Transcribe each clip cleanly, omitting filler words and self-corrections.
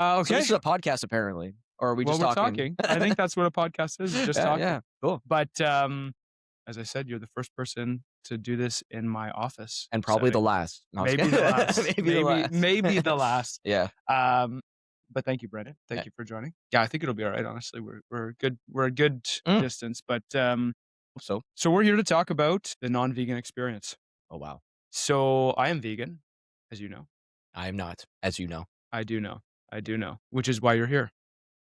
So Okay. this is a podcast apparently, or are we Well, just we're talking? talking. I think that's what a podcast is, just Yeah, talking. yeah, cool. But as I said, you're the first person to do this in my office And probably the setting. last. No, I was Maybe the kidding. last. Maybe the last. Maybe the last. Yeah, Um, but thank you, Brendan. yeah. Thank you for joining. Yeah, I think it'll be all right. Honestly, we're a good Mm, distance. But so so we're here to talk about the non-vegan experience. oh, wow. So I am vegan, as you know. I am not, as you know. I do know. I do know, which is why you're here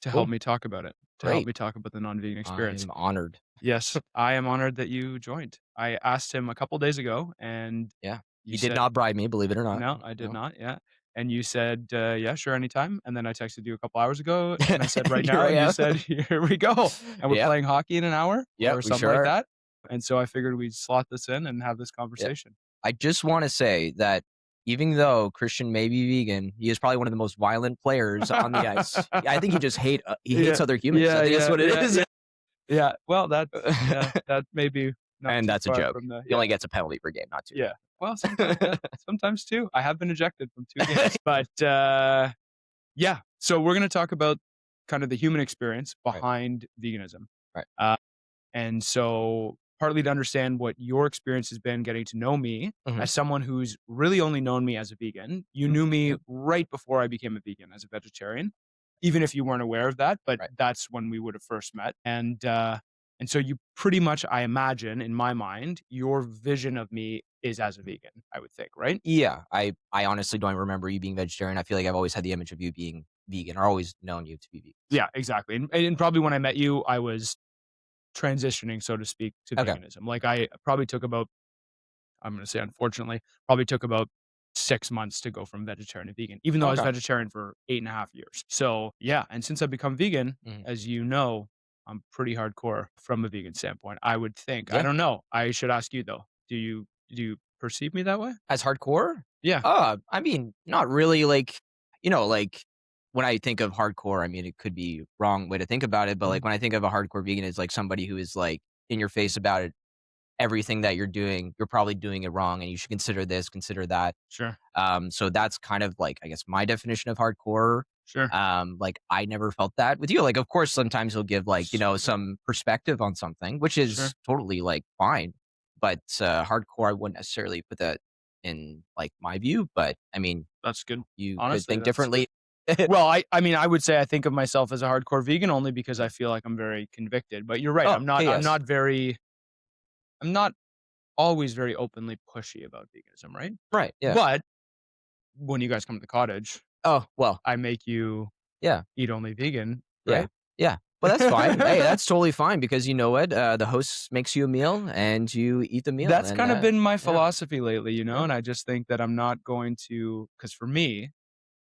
to help Cool, me talk about it. To help great. me talk about the non-vegan experience. I'm honored. Yes, I am honored that you joined. I asked him a couple days ago, and Yeah. you He did said, not bribe me, believe it or not. "No, I did No. not." Yeah, and you said, "Yeah, sure, anytime." And then I texted you a couple hours ago, and I said, "Right Here now," I and you am. said, "Here we go." And we're Yep, playing hockey in an hour yep, or we something sure like are. that. And so I figured we'd slot this in and have this Yep. conversation. I just wanna say that even though Christian may be vegan, he is probably one of the most violent players on the ice. I think he Yeah, hates other humans. I yeah, think that's yeah, what it yeah, is. yeah. Yeah, well, that may be not And too that's a far joke. from the He only gets a penalty per game, not 2. yeah. Well, sometimes, yeah, sometimes 2. I have been ejected from 2 games, but, yeah. So we're gonna talk about kind of the human experience Right, behind veganism. right. Uh, and so partly to understand what your experience has been getting to know me Mhm, as someone who's really only known me as a vegan. You mhm, knew me yep, right before I became a vegan as a vegetarian, even if you weren't aware of that, but right. that's when we would have first met. And so you pretty much, I imagine, in my mind, your vision of me is as a vegan, I would think, right? Yeah, I honestly don't remember you being vegetarian. I feel like I've always had the image of you being vegan, or always known you to be vegan, so Yeah, exactly. And probably when I met you, I was transitioning, so to speak, to okay, veganism. Like I probably took about, I'm going to say, unfortunately, probably took about 6 months to go from vegetarian to vegan, even though I was okay. vegetarian for 8.5 years. So yeah. And since I've become vegan, Mhm. as you know, I'm pretty hardcore from a vegan standpoint. I would think. I Yeah. don't know. I should ask you though. Do you perceive me that way? As hardcore? Yeah. I mean, not really, like, like, when I think of hardcore, I mean, it could be wrong way to think about it, but, Mhm. like, when I think of a hardcore vegan, it's like somebody who is, like, in your face about it. Everything that you're doing, you're probably doing it wrong, and you should consider this, consider that. Sure. So that's kind of like, I guess, my definition of hardcore. Sure. Like, I never felt that with you. Like, of course, sometimes he'll give, like, Sure. some perspective on something, which Sure. is totally, like, fine. But, hardcore, I wouldn't necessarily put that in, like, my view, but, I mean, That's good. you could Honestly, think that's differently. well, I mean, I would say I think of myself as a hardcore vegan only because I feel like I'm very convicted. But you're right. Oh, okay, yes. I'm not always very openly pushy about veganism, right? Right, yeah. But when you guys come to the cottage, Oh, well, I make you yeah. eat only vegan, Yeah. right? Yeah. Well, that's fine. Hey, that's totally fine because you know what? The host makes you a meal and you eat the meal That's and, kind of been my yeah, philosophy lately, yeah, and I just think that I'm not going to, because for me,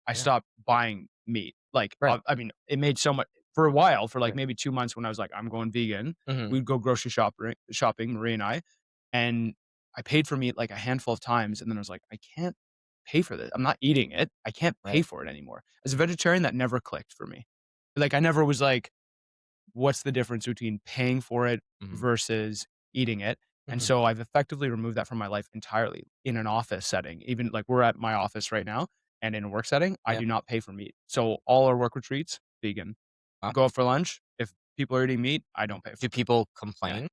I yeah. stopped buying meat. Like, Right, I mean, it made so much for a while, for like right. maybe 2 months when I was like, I'm going vegan. Mhm. We'd go grocery shopping, Marie and I paid for meat like a handful of times, and then I was like, I can't pay for this. I'm not eating it. I can't pay Right. for it anymore. As a vegetarian, that never clicked for me. Like, I never was like, what's the difference between paying for it Mhm. versus eating it? And Mhm. so I've effectively removed that from my life entirely in an office setting. Even like we're at my office right now, and in a work setting, I Yeah. do not pay for meat. So all our work retreats, vegan. Uh, Go out for lunch. If people are eating meat, I don't pay do for it. people Yeah. complain?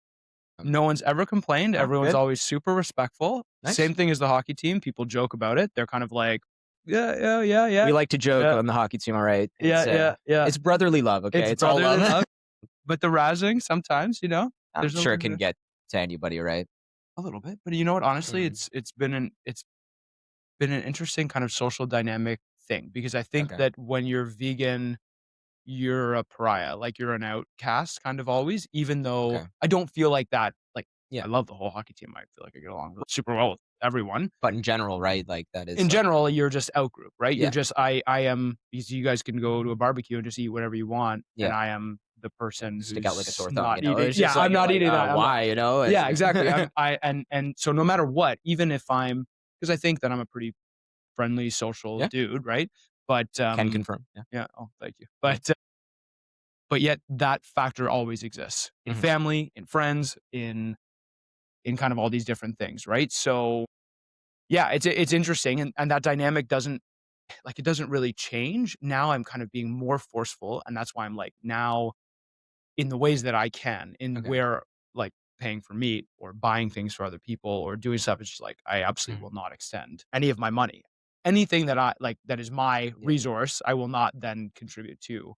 No one's ever complained. Oh, Everyone's good. always super respectful. Nice. Same thing as the hockey team. People joke about it. They're kind of like, yeah, yeah, yeah, yeah, We like to joke yeah, on the hockey team, all right? yeah, yeah, yeah. It's brotherly love, okay? It's It's all brotherly love. love, but the razzing sometimes, I'm there's a sure it little can bit, get to anybody, right? a little bit. But you know what? Honestly, Mhm. it's been an interesting kind of social dynamic thing because I think Okay. that when you're vegan, you're a pariah, like you're an outcast kind of always, even though Okay. I don't feel like that. Like Yeah. I love the whole hockey team. I feel like I get along super well with everyone. But in general, right, like, that is, In like, general, you're just out group, right? You're yeah. just I am because you guys can go to a barbecue and just eat whatever you want, and Yeah. I am the Like, person stick out like a who's sore thumb, not you know? eating. It's Yeah, just I'm like you're not like, eating that. I'm not. why, you know? Yeah, exactly. And so no matter what, even if I'm because I think that I'm a pretty friendly social Yeah. dude, right? But Can confirm. Yeah. yeah, oh, thank you. Yeah. But yet that factor always exists in Mhm. family, in friends, in kind of all these different things, right? So yeah, it's interesting, and that dynamic doesn't like, it doesn't really change. Now I'm kind of being more forceful, and that's why I'm like, now in the ways that I can, in Okay. where, like, paying for meat or buying things for other people or doing stuff, it's just like, I absolutely Mhm. will not extend any of my money. Anything that I like, that is my Yeah. resource, I will not then contribute to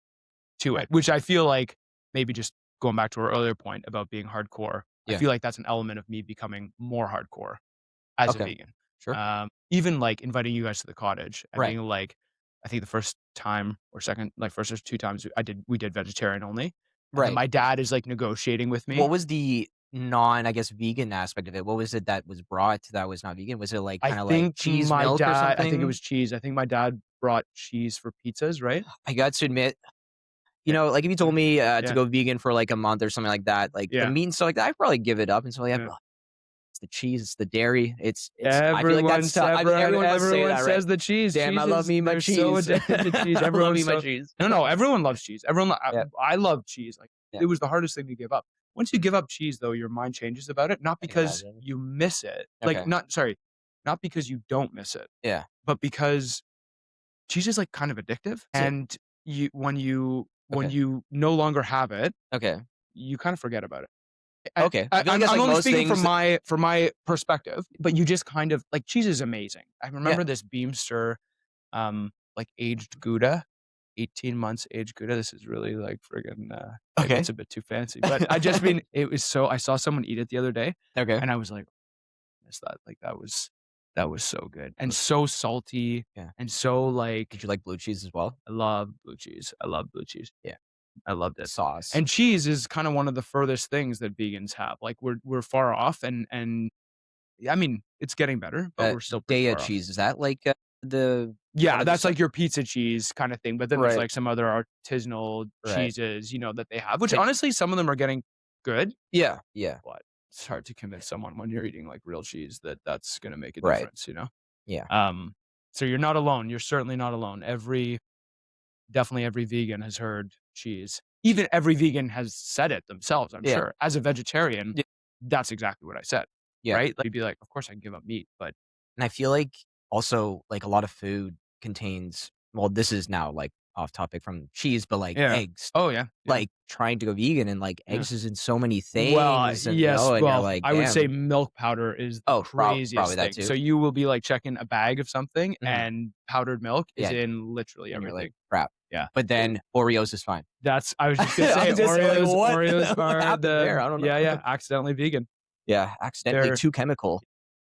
Yeah. it, which I feel like maybe just going back to our earlier point about being hardcore, I Yeah. feel like that's an element of me becoming more hardcore as a Okay. vegan. Sure. Even, like, inviting you guys to the cottage and Right. being like, I think the first time or second, like, first or 2 times we did vegetarian only, and then Right. my dad is, like, negotiating with What me. was the non, I guess, vegan aspect of it? What was it that was brought that was not vegan? Was it like I kind of like think cheese my milk or dad I think it something? was cheese. I think my dad brought cheese for pizzas, right? I got to admit, Yeah. like if you Yeah. told me to Yeah. go vegan for like a month or something like that, like the Yeah. meat and stuff like that, I'd probably give it up and stuff like that. Yeah. But it's the cheese, it's the dairy, it's. I feel like Everyone's that's tough. I mean, everyone must say everyone that, right? says the cheese. Damn, I Cheese love is me my they're so cheese. addicted to cheese. I love Everyone's me my so cheese. no, everyone loves cheese. Everyone Yeah, I love cheese. Like, yeah. it was the hardest thing to give up. Once you give up cheese, though, your mind changes about it, not I can because imagine. you miss it. Like, Okay. not because you don't miss it, Yeah. but because cheese is, like, kind of addictive, So, and when okay. you no longer have it, Okay. you kind of forget about it. Okay. I feel like that's I'm like only most speaking things. from my perspective, but you just kind of like, cheese is amazing. I Yeah. remember this Beamster, like, aged Gouda, 18 months aged Gouda. This is really, like, friggin', maybe Okay. it's a bit too fancy, but I just mean, it was so I saw someone eat it the other day, Okay. and I was like, "I miss that." Like, that was so good and so salty Yeah. and so, like, Did you like blue cheese as well? I love blue cheese. I love blue cheese. Yeah. I loved The it. sauce. And cheese is kinda one of the furthest things that vegans have. Like, we're far off, and I mean, it's getting better, but we're still pretty Daya far off. cheese, is that like the one Yeah, of the that's stuff? like your pizza cheese kinda thing, but then there's, Right. like, some other artisanal Right. cheeses, that they have, which Like, honestly, some of them are getting good, yeah. Yeah. but it's hard to convince someone when you're eating, like, real cheese that that's gonna make a Right. difference, you know? Yeah. Um, so you're not alone, you're certainly not alone. Definitely every vegan has heard cheese. Even every vegan has said it themselves, I'm Yeah. sure. As a vegetarian, Yeah. that's exactly what I said, Yeah. right? Like, you'd be like, "Of course I can give up meat," but And I feel like also, like, a lot of food contains, well, this is now, like, off topic from cheese, but, like, yeah. eggs. Oh, yeah, yeah, Like, trying to go vegan and, like, yeah. eggs is in so many Well, things and, yes, and you're well, like, I would say "Damn." milk powder is the Oh, probably craziest that thing. too. So you will be, like, checking a bag of something, Mhm. and powdered milk is Yeah, in literally and you're everything. like, "Crap." Yeah. But then Oreos is fine. That's I was just gonna say I'm just like, "What? Oreos What are happened there? the I don't know." yeah, yeah, accidentally vegan. Yeah, accidentally They're too chemical.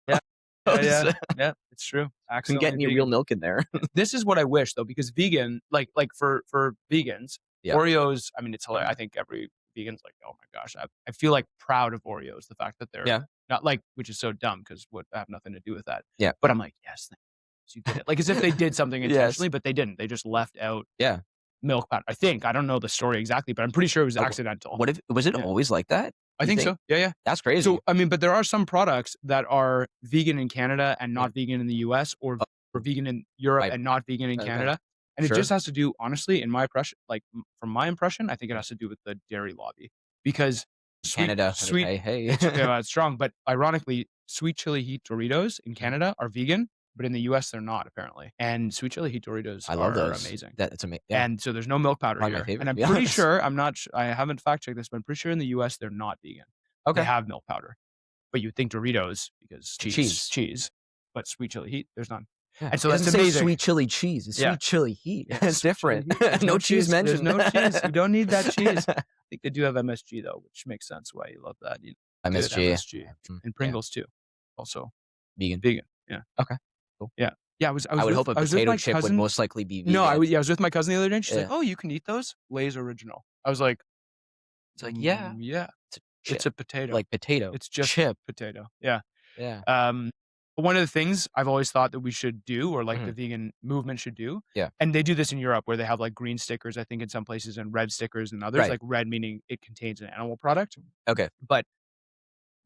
yeah, yeah, yeah, yeah, it's true. Couldn't get Accidentally any real vegan. milk in there. This is what I wish though, because vegan, like for vegans, Yeah. Oreos. I mean, it's hilarious. I think every vegan's like, oh my gosh, I feel like proud of Oreos. The fact that they're Yeah. not like, which is so dumb because what I have nothing to do with that. Yeah. But I'm like, yes, you did it. Like, as if they did something Yes. intentionally, but they didn't. They just left out Yeah. milk powder. I think I don't know the story exactly, but I'm pretty sure it was Oh, accidental. what if was it Yeah. always like that? I You think so. Yeah, yeah. That's crazy. So I mean, but there are some products that are vegan in Canada and not vegan in the US, or vegan in Europe Right. and not vegan in Okay. Canada. And Sure. it just has to do, honestly, in my impression, like, from my impression, I think it has to do with the dairy lobby, because Canada, sweet, hey. it's strong. But ironically, sweet chili heat Doritos in Mm-hmm. Canada are vegan, but in the US they're not, apparently. And sweet chili heat Doritos I love are those. amazing. That's amazing. Yeah. And so there's no milk powder Probably my here. favorite, And to I'm be pretty honest. sure, I haven't fact checked this, but I'm pretty sure in the US they're not vegan. They Okay. have milk powder. But you'd think Doritos because Cheese. cheese, but sweet chili heat, there's none. Yeah. And so It that's doesn't say amazing. sweet chili cheese. It's Yeah. sweet chili heat. Yeah, It's sweet chili different. heat. There's no cheese mentioned. There's no cheese. You don't need that cheese. I think they do have MSG though, which makes sense why you love that. You know, good MSG. MSG. Mm, And Pringles too. Also Vegan. vegan. Yeah. Okay. Cool. Yeah. Yeah, I was I would with, hope a I was with potato my chip would cousin. most likely be vegan. No, I was with my cousin the other day, and she's like, Yeah. "Oh, you can eat those? Lay's original." I was like, It's like, yeah, yeah, it's a it's chip. a potato. Like potato. It's just chip. potato." Yeah. Yeah. But one of the things I've always thought that we should do, or like the Mhm. vegan movement should do, Yeah. and they do this in Europe where they have like green stickers, I think in some places, and red stickers in others, Right. like red meaning it contains an animal product, Okay. but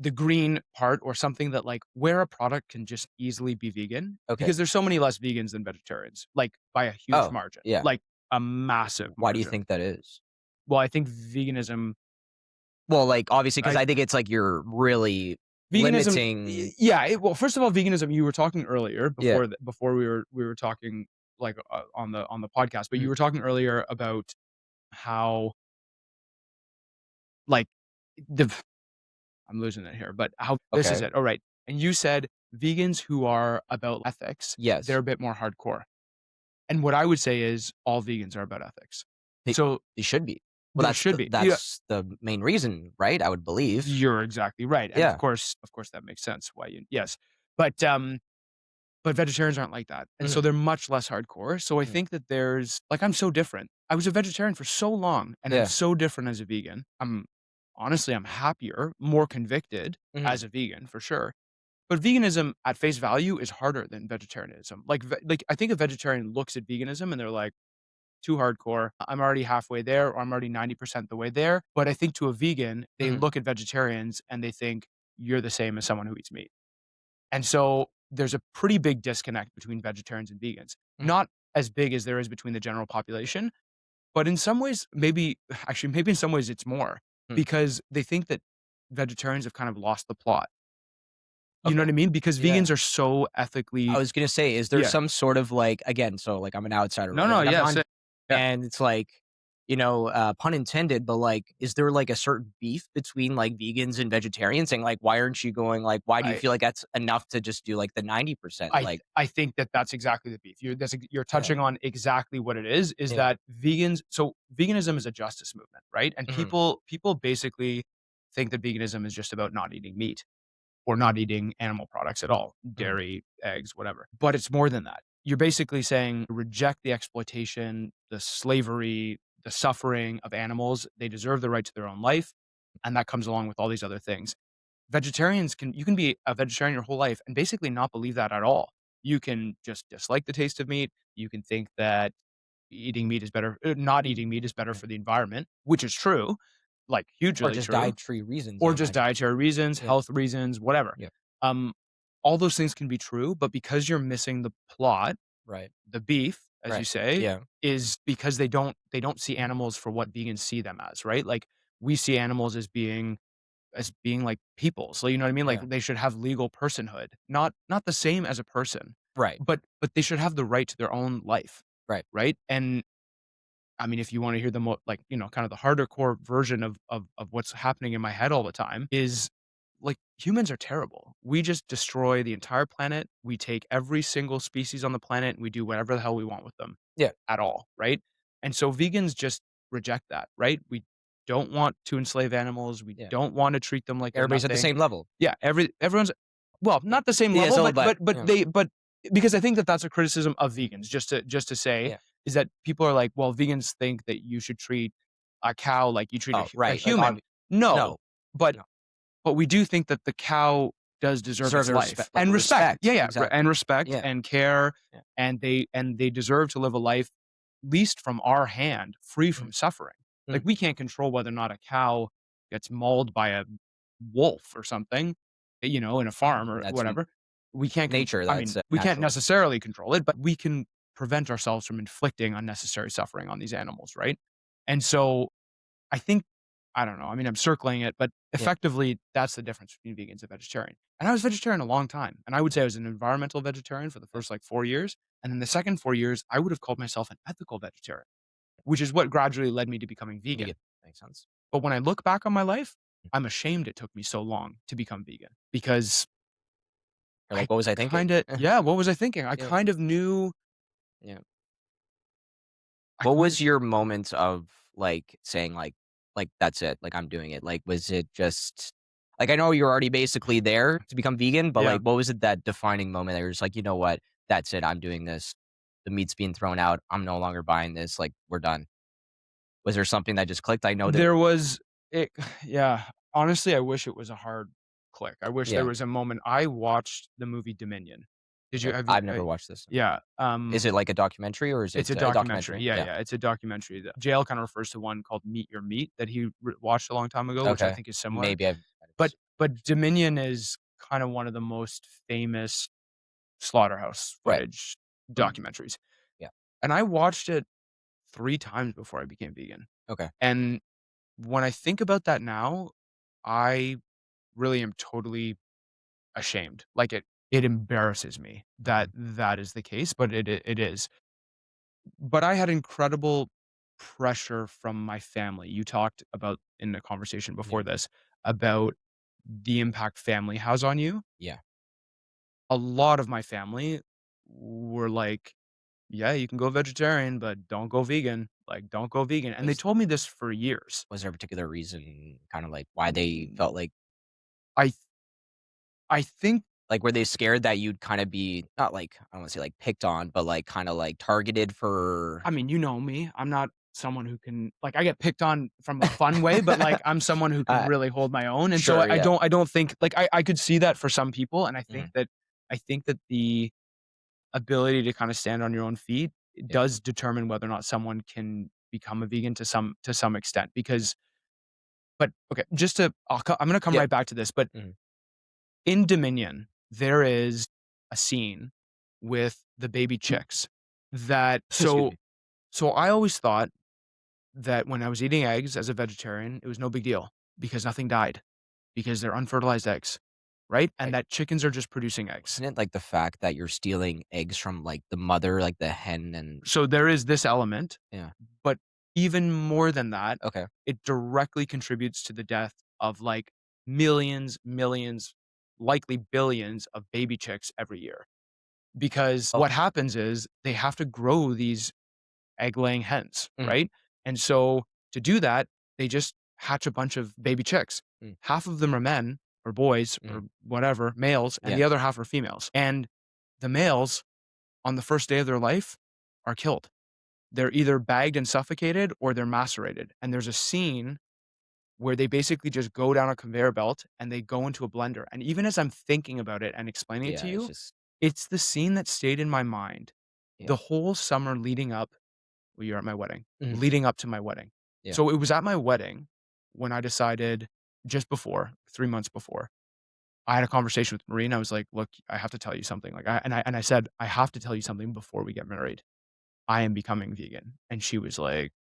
the green part, or something that like where a product can just easily be vegan, Okay. because there's so many less vegans than vegetarians, like by a huge Oh, margin, yeah. like a massive Why do you margin. think that is? Well, I think veganism Well, like, obviously, because I- I think it's like you're really Veganism, limiting. yeah. Well, first of all, veganism. You were talking earlier Yeah. before we were talking like on the podcast, but you Mhm. were talking earlier about how like the I'm losing it here, but how this is Okay. it. All right. And you said vegans who are about ethics, they're Yes, a bit more hardcore. And what I would say is all vegans are about ethics. they So they should be. Well, they should be. Yeah, that's the main reason, right? I would believe. you're exactly right. And Yeah. of course that makes sense why you yes. But vegetarians aren't like that, and so Mhm, they're much less hardcore, so I mhm. think that there's like, I'm so different. I was a vegetarian for so long, and I'm Yeah. so different as a vegan. I'm happier, more convicted Mhm. as a vegan, for sure, but veganism at face value is harder than vegetarianism. I think a vegetarian looks at veganism and they're like, "Too hardcore. I'm already halfway there, or I'm already 90% the way there," but I think to a vegan, they Mhm. look at vegetarians and they think, "You're the same as someone who eats meat." And so there's a pretty big disconnect between vegetarians and vegans. Mhm. Not as big as there is between the general population, but in some ways, maybe actually, maybe in some ways it's more Mm. because they think that vegetarians have kind of lost the plot. You know Okay. what I mean? Because Yeah. vegans are so I ethically was gonna say, is there yeah. some sort of like again, so like I'm an outsider, No, right? no, Like I'm yeah, not, same. Yeah. and it's like, pun intended, but like, is there like a certain beef between like vegans and vegetarians? And like, why aren't you going like, why do you I feel like that's enough to just do like the 90%? Like, I think that that's exactly the beef. You're yeah. touching on exactly what it is Yeah. that veganism is a justice movement, right? And Mhm. people basically think that veganism is just about not eating meat or not eating animal products at all, Mhm. dairy, eggs, whatever. But it's more than that. You're basically saying reject the exploitation, the slavery, the suffering of animals. They deserve the right to their own life. And that comes along with all these other things. You can be a vegetarian your whole life and basically not believe that at all. You can just dislike the taste of meat. You can think that not eating meat is better Yeah. for the environment, which is true, like Or hugely just true, dietary reasons, or I just imagine. dietary reasons, Yeah. health reasons, whatever. Yeah. Um, all those things can be true, but because you're missing the plot, Right. the beef, as you Right. say, Yeah. is because they don't see animals for what vegans see them as, right? Like we see animals as being like people. So you know what I mean? Like Yeah. they should have legal personhood. Not the same as a person, Right. but they should have the right to their own life, Right. right? And I mean, if you wanna hear the like, kind of the harder core version of what's happening in my head all the time is, like, humans are terrible. We just destroy the entire planet. We take every single species on the planet, and we do whatever the hell we want with them Yeah. at all, right? And so vegans just reject that, right? We don't want to enslave animals. We Yeah. don't wanna treat them like they're Everybody's at the nothing. same level. Yeah, everyone's well, not the same Yeah. level, So, but but because I think that that's a criticism of vegans, just to say, yeah. is that people are like, "Well, vegans think that you should treat a cow like you treat Oh, a right. Like, human." No, no, but no. we do think that the cow does deserve Deserve its the life respect, like and respect. respect. Yeah, yeah, Exactly. and respect Yeah. and care, Yeah. and they deserve to live a life least from our hand, free Mhm. from suffering. Like, Mhm. we can't control whether or not a cow gets mauled by a wolf or something, in a farm or That's whatever. We can't con nature. I mean, That's we can't natural. necessarily control it, but we can prevent ourselves from inflicting unnecessary suffering on these animals, right? And so I think I don't know, I mean, I'm circling it, but Yeah. effectively, that's the difference between vegans and vegetarian. And I was vegetarian a long time, and I would say I was an environmental vegetarian for the Yeah. first, like, 4 years, and then the second 4 years, I would have called myself an ethical vegetarian, which is what gradually led me to becoming Vegan. vegan. Makes sense. But when I look back on my life, I'm ashamed it took me so long to become vegan because You're I like, what was I thinking? kinda yeah, what was I thinking? I Yeah. kind of knew Yeah. I What kind was your moment of like saying like that's it, like I'm doing it? Like was it just like I know you're already basically there to become vegan, but yeah. like what was it that defining moment that you're just like, you know what, that's it, I'm doing this. The meat's being thrown out. I'm no longer buying this. Like we're done. Was there something that just clicked? I know that There was it yeah. Honestly, I wish it was a hard click. I wish there yeah. was a moment I watched the movie Dominion. Did you Okay. have you I've never watched this. yeah, Is it like a documentary or is it's it a a documentary. documentary? Yeah, Yeah. yeah, it's a documentary that JL kinda refers to one called Meet Your Meat that he watched a long time ago, which I Okay. think is similar. Maybe I've But Dominion is kind of one of the most famous slaughterhouse right. footage Mhm. documentaries. Yeah. And I watched it 3 times before I became vegan. Okay. And when I think about that now, I really am totally ashamed. Like it embarrasses me that Mhm. that is the case, but it is. but I had incredible pressure from my family. You talked about in the conversation Yeah. before this about the impact family has on you. Yeah. A lot of my family were like, "Yeah, you can go vegetarian, but don't go vegan. Like, don't go vegan." And they Was told me this for years. was there a particular reason, kinda like, why they Mm, felt I th I think like, were they scared that you'd kinda be not like, I don't wanna say, like, picked on, but, like, kinda, like, targeted for I mean, you know me. I'm not someone who can like, I get picked on from a fun way, but, like, I'm someone who can Uh, really hold my own, and so sure, yeah. I don't think like, I could see that for some people, and Mhm. I think that the ability to kinda stand on your own feet Yeah. does determine whether or not someone can become a vegan to some extent, because but, okay, just to I'm gonna come Yep. right back to this, but Mhm. in Dominion, there is a scene with the baby chicks that Excuse me. so I always thought that when I was eating eggs as a vegetarian, it was no big deal because nothing died, because they're unfertilized eggs, right? And Right. that chickens are just producing eggs. Wasn't it, like, the fact that you're stealing eggs from, like, the mother, like, the hen and So there is this element, yeah. but even more than that, Okay. it directly contributes to the death of like millions, millions, likely billions of baby chicks every year. Because Oh. what happens is they have to grow these egg laying hens, Mm, right? And so to do that, they just hatch a bunch of baby chicks. mm, Half of them are men or boys mm. or whatever, males, and Yeah. the other half are females. And the males on the first day of their life are killed. They're either bagged and suffocated or they're macerated. And there's a scene where they basically just go down a conveyor belt and they go into a blender. And even as I'm thinking about it and explaining it to Yeah, it's you, just it's the scene that stayed in my mind yeah. the whole summer leading up. Well, you're at my wedding, Mhm. leading up to my wedding. Yeah. So it was at my wedding when I decided just before, 3 months before, I had a conversation with Marie and I was like, look, I have to tell you something. And I said, I have to tell you something before we get married. I am becoming vegan. And she was like,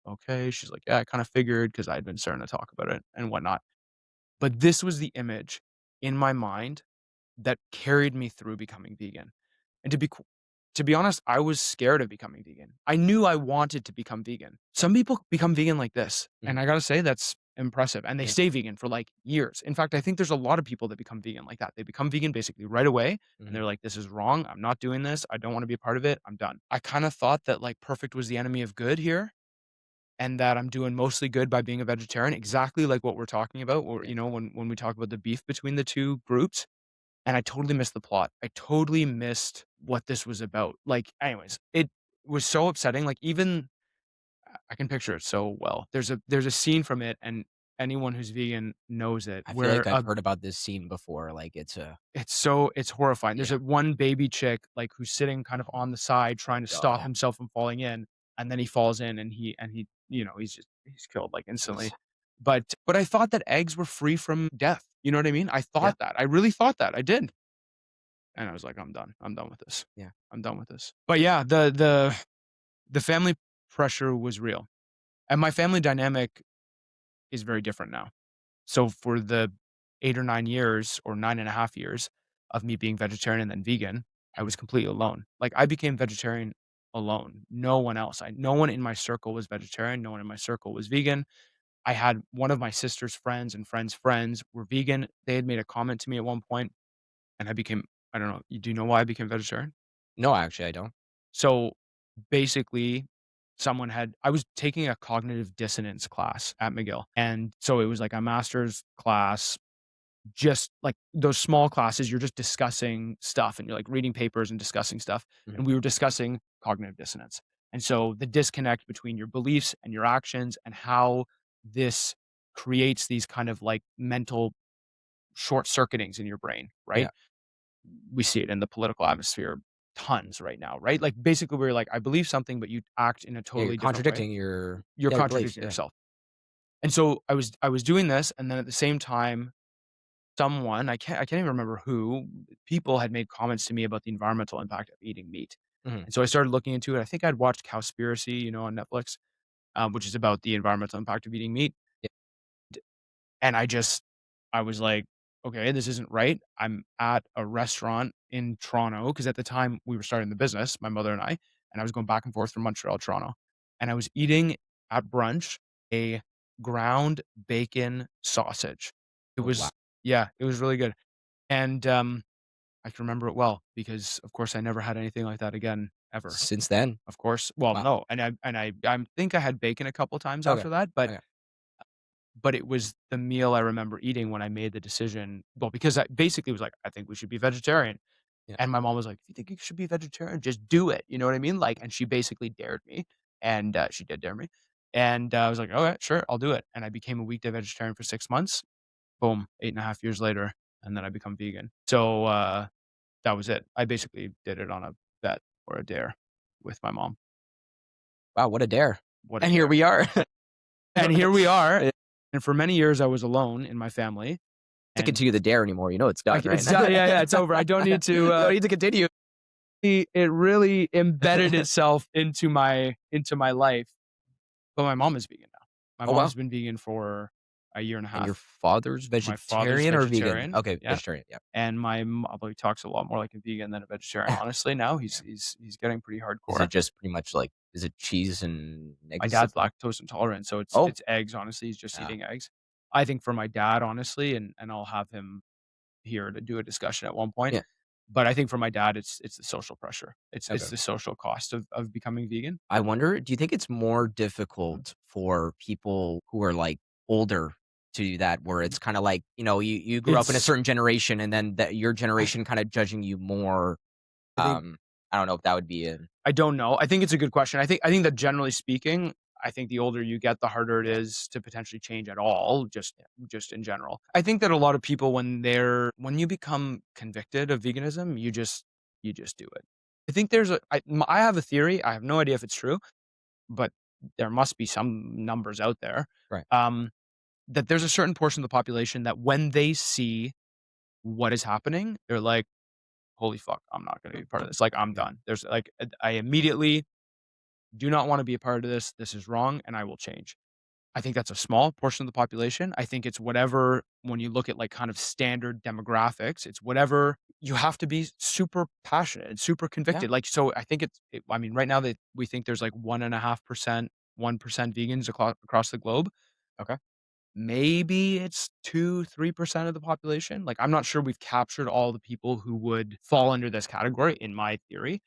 okay. She's like, yeah, I kind of figured because I had been starting to talk about it and whatnot. But this was the image in my mind that carried me through becoming vegan. And to be honest, I was scared of becoming vegan. I knew I wanted to become vegan. Some people become vegan like this, Mhm. and I gotta say that's impressive, and they Yeah. stay vegan for, like, years. In fact, I think there's a lot of people that become vegan like that. They become vegan basically right away, and Mhm. they're like, "This is wrong. I'm not doing this. I don't wanna be a part of it. I'm done." I kinda thought that, like, perfect was the enemy of good here, and that I'm doing mostly good by being a vegetarian, exactly like what we're talking about, or, Yeah. when we talk about the beef between the 2 groups, and I totally missed the plot. I totally missed what this was about. Like, anyways, it was so upsetting. Like, even I can picture it so well. There's a scene from it, and anyone who's vegan knows it, I feel where like I've heard about this scene before, like, it's a it's horrifying. There's yeah. a one baby chick, like, who's sitting kind of on the side trying to stop God. himself from falling in, and then he falls in, and he's killed, like, instantly. But I thought that eggs were free from death. You know what I mean? I Yeah. thought that. I really thought that. I did. And I was like, "I'm done. I'm done with this. Yeah. I'm done with this." But yeah, the family pressure was real, and my family dynamic is very different now. So for the 8 or 9 years or 9.5 years of me being vegetarian and then vegan, I Mhm. was completely alone. Like, I became vegetarian alone. No one in my circle was vegetarian, no one in my circle was vegan. I had one of my sister's friends and friends' friends were vegan. They had made a comment to me at one point, and I don't know, do you know why I became vegetarian? No, actually, I don't. So, basically, I was taking a cognitive dissonance class at McGill, and so it was like a master's class, just like those small classes, you're just discussing stuff, and you're, like, reading papers and discussing stuff, Mhm. and we were discussing cognitive dissonance, and so the disconnect between your beliefs and your actions and how this creates these kind of, like, mental short circuitings in your brain, Yeah. right? We see it in the political atmosphere tons right now, right? Like, basically, where you're like, "I believe something," but you act in a Yeah, you're totally different way. contradicting your You're yeah, your beliefs, contradicting yeah. yourself. And so I was doing this, and then at the same time, I can't even remember who, people had made comments to me about the environmental impact of eating meat. Mhm. And so I started looking into it. I think I'd watched Cowspiracy, on Netflix, which is about the environmental impact of eating meat. Yeah. And I was like, "Okay, this isn't right." I'm at a restaurant in Toronto because at the time we were starting the business, my mother and I. and I was going back and forth from Montreal, Toronto, and I was eating at brunch a ground bacon sausage. It Oh, wow. was yeah, it was really good, and, I can remember it well because, of course, I never had anything like that again, ever. Since then? Of course well, Wow. no, and I think I had bacon a couple times Okay. after that, but Okay. it was the meal I remember eating when I made the decision well, because I basically was like, "I think we should be vegetarian." Yeah. And my mom was like, "If you think you should be vegetarian, just do it." You know what I mean? Like, and she basically dared me, and, she did dare me, and, I was like, "Okay, sure, I'll do it." And I became a weekday vegetarian for 6 months. Boom, 8.5 years later, and then I become vegan. So, that was it. I basically did it on a bet or a dare with my mom. Wow, what a dare. What a And here dare. we are. And here we are, Eh, and for many years, I was alone in my family, to and continue the dare anymore, you know it's done, right? it's done yeah, yeah, it's over. I don't need to, No need to continue. it really embedded itself into my life, but my mom is vegan now. My Oh, wow. mom's been vegan for a year and a And your half. father's My father's vegetarian or vegan? vegetarian, Okay, yeah, vegetarian, yeah. and my mo although he talks a lot more like a vegan than a vegetarian, honestly, now Yeah. he's getting pretty Is it hardcore. just pretty much like is it cheese and My eggs? dad's lactose intolerant, so Oh, it's eggs, honestly, he's just yeah, eating eggs. I think for my dad, honestly, and I'll have him here to do a discussion at one point, yeah, but I think for my dad, it's the social pressure. It's okay. the social cost of becoming vegan. I wonder, do you think it's more Mhm, difficult for people who are, like, older to do that, where mhm. it's kinda like, you grew up in a It's certain generation and then that your I generation kinda judging you more, I think um, I don't know if that would be a I don't know. I think it's a good question. I think that generally speaking, I think the older you get, the harder it is to potentially change at all, just in general. I think that a lot of people when you become convicted of veganism, you just do it. I think I have a theory. I have no idea if it's true, but there must be some numbers out there. right, Um, that there's a certain portion of the population that when they see what is happening, they're like, "Holy fuck, I'm not going to be part of this. Like, I'm yeah. done." There's like, I immediately do not want to be a part of this. This is wrong, and I will change. I think that's a small portion of the population. I think it's whatever, when you look at like kind of standard demographics, it's whatever you have to be super passionate and super Yeah, convicted. Like, so I think I mean, right now that we think there's like 1.5%, 1% vegans across the globe. okay. Maybe it's 2, 3% of the population. Like, I'm not sure we've captured all the people who would fall under this category, in my theory.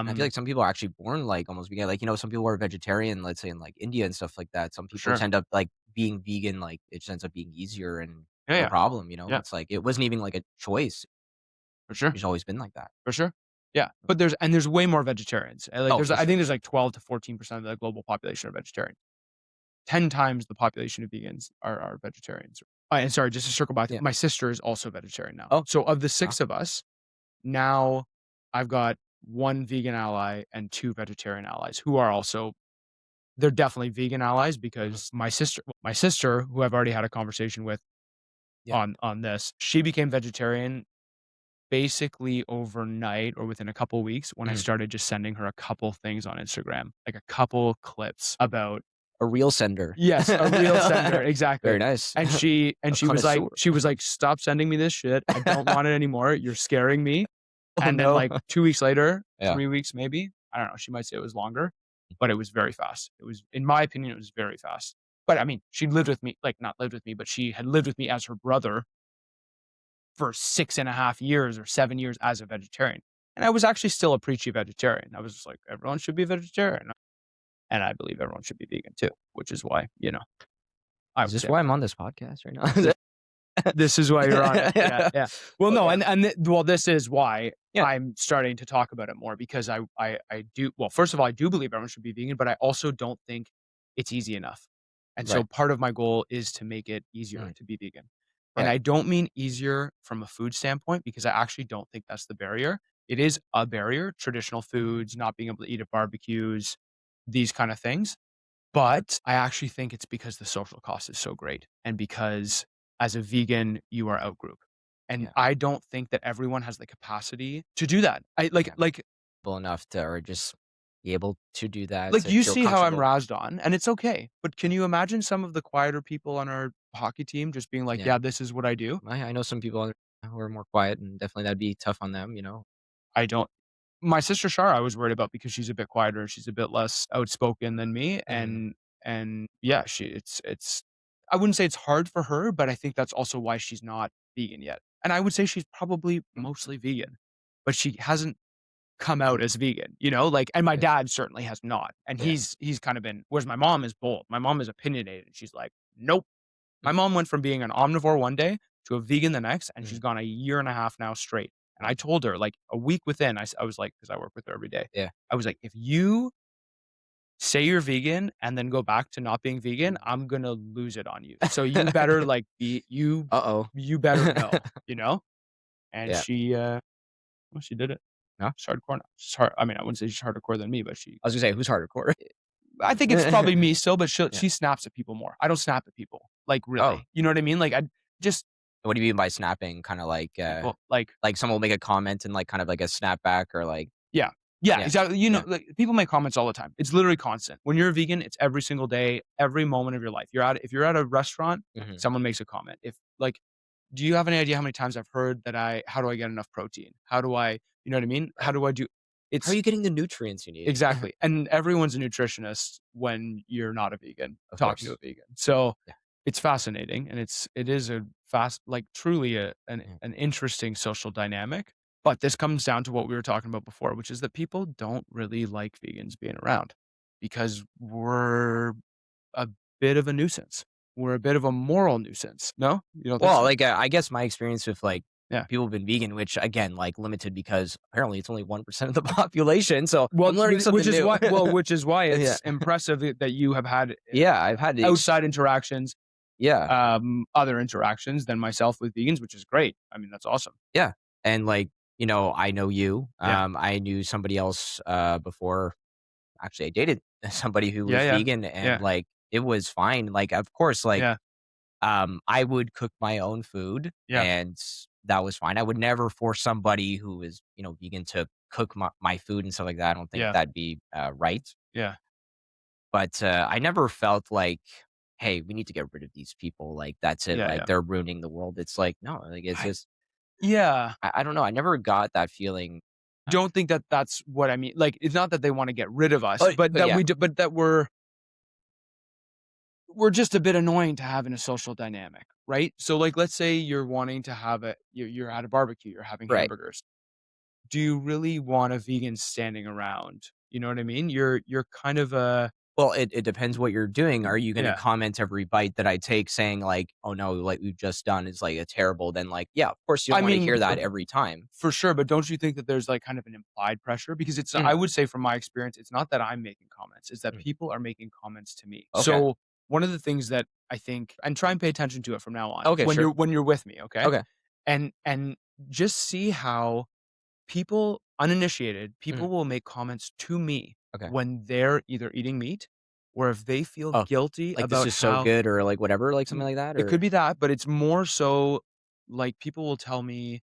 I feel Um, like some people are actually born, like, almost vegan, like, some people are vegetarian, let's say, in, like, India and stuff like that. Some for people just sure. end up, like, being vegan, like, it just ends up being easier and Yeah, no yeah, problem, yeah, It's like, it wasn't even, like, a choice. for sure. It's always been like that. For sure. Yeah, but there's way more vegetarians. Like, Oh, for I sure. think there's like 12 to 14% of the global population are vegetarian. 10 times the population of vegans are vegetarians. And sorry, just to circle back, Yeah. my sister is also vegetarian now. Oh, So of the wow. 6 of us, now I've got 1 vegan ally and 2 vegetarian allies who are also they're definitely vegan allies Mhm. because my sister, who I've already had a conversation with Yeah. on this, she became vegetarian basically overnight or within a couple weeks when I Mhm. started just sending her a couple things on Instagram, like a couple clips about A real sender. yes, a real sender, exactly. Very nice. And she A connoisseur. was like, "Stop sending me this shit. I don't want it anymore. You're scaring me." Oh, And then no. like 2 weeks later, Yeah. 3 weeks maybe, I don't know, she might say it was longer, but it was very fast. It was in my opinion, it was very fast. But I mean, she lived with me like, not lived with me, but she had lived with me as her brother for 6.5 years or 7 years as a vegetarian. And I was actually still a preachy vegetarian. I was just like, everyone should be a vegetarian. And I believe everyone should be vegan too, which is why, I Is would this say why I'm on this podcast right this, now? this is why you're on it. Yeah, yeah. Well, no, Okay. well, this is why Yeah. I'm starting to talk about it more because I do. Well, first of all, I do believe everyone should be vegan, but I also don't think it's easy enough. And so Right. part of my goal is to make it easier Mhm. to be vegan. And Right. I don't mean easier from a food standpoint because I actually don't think that's the barrier. It is a barrier, traditional foods, not being able to eat at barbecues, these kind of things. But I actually think it's because the social cost is so great and because as a vegan, you are out group. And Yeah. I don't think that everyone has the capacity to do that. I like Yeah. like Able enough to or just be able to do that, like to you feel see how I'm comfortable. razzed on, and it's okay. But can you imagine some of the quieter people on our hockey team just being like, Yeah. "Yeah, this is what I do." I know some people who are more quiet, and definitely that'd be tough on them. I don't. My sister Shara, I was worried about because she's a bit quieter and she's a bit less outspoken than me, Mhm, and yeah, it's I wouldn't say it's hard for her, but I think that's also why she's not vegan yet. And I would say she's probably mostly vegan, but she hasn't come out as vegan, you know? Like, and my yeah, dad certainly has not. And yeah, he's kind of been, whereas my mom is bold. My mom is opinionated. She's like, "Nope." My mm, mom went from being an omnivore one day to a vegan the next, and she's mhm, gone a year and a half now straight. And I told her, like, a week within, I was like, because I work with her every day. yeah. I was like, "If you say you're vegan and then go back to not being vegan, Mhm. I'm gonna lose it on you. So you better, like, be Uh-oh. you better know," you know? And Yeah. well, she did it. No? She's hardcore now. She's hard I mean, I wouldn't say she's hardcore than me, but she I was gonna say, who's hardcore? I think it's probably me still, but Yeah. she snaps at people more. I don't snap at people, like, Oh, really. You know what I mean? Like, I just what do you mean by snapping? Kinda people, like like someone will make a comment and, like, kind of like a snapback or like yeah. Yeah, yeah, exactly. You know, yeah, like, people make comments all the time. It's literally constant. When you're a vegan, it's every single day, every moment of your life. If you're at a restaurant, mhm. someone makes a comment. If like, do you have any idea how many times I've heard that how do I get enough protein? How do I, you know what I mean? How Right. do I do How are it's you getting the nutrients you need? exactly. And everyone's a nutritionist when you're not a vegan, Of talking to a course. vegan. So Yeah, it's fascinating and it is a fast like truly yeah. an interesting social dynamic. But this comes down to what we were talking about before, which is that people don't really like vegans being around because we're a bit of a nuisance. We're a bit of a moral nuisance. No? You don't think Well, so? like, I guess my experience with, like, Yeah. people who've been vegan, which again, like, limited because apparently it's only 1% of the population, so Well, I'm learning something new. which is why Yeah. it's impressive that you have had Yeah, I've had the outside interactions, yeah, other interactions than myself with vegans, which is great. I mean, that's awesome. yeah, and, like, I know you, Yeah. I knew somebody else, before actually, I dated somebody who Yeah, was yeah. vegan and, Yeah. like, it was fine, like, of course, like, Yeah. I would cook my own food, Yeah. and that was fine. I would never force somebody who is, vegan to cook my food and stuff like that. I don't think Yeah. that'd be, right. Yeah. But, I never felt like, "Hey, we need to get rid of these people, like, that's it, Yeah, like, yeah. they're ruining the world." It's like, no, like, it's I just yeah. I don't know, I never got that feeling. Don't think that that's what I mean. Like, it's not that they wanna get rid of us, Oh, but yeah, but that we're just a bit annoying to have in a social dynamic, right? So, like, let's say you're wanting to have you're at a barbecue, you're having right. hamburgers. Do you really want a vegan standing around? You know what I mean? You're kind of a Well, it depends what you're doing. Are you gonna yeah. comment every bite that I take saying like, "Oh, no, what we've just done is, like, a terrible," then, like, yeah, of course, you I don't wanna hear mean, that every time. for sure, but don't you think that there's, like, kind of an implied pressure? Because I Mhm, would say from my experience, it's not that I'm making comments, it's that mm, people are making comments to me. okay. So, one of the things that I think and try and pay attention to it from now on Okay, sure. when you're with me, okay? Okay. And just see how people uninitiated, Mhm, people will make comments to me okay. when they're either eating meat or if they feel Oh, guilty like, "This about is so how good," or, like, whatever, like, mm, something like that, it could or be that, but it's more so, like, people will tell me,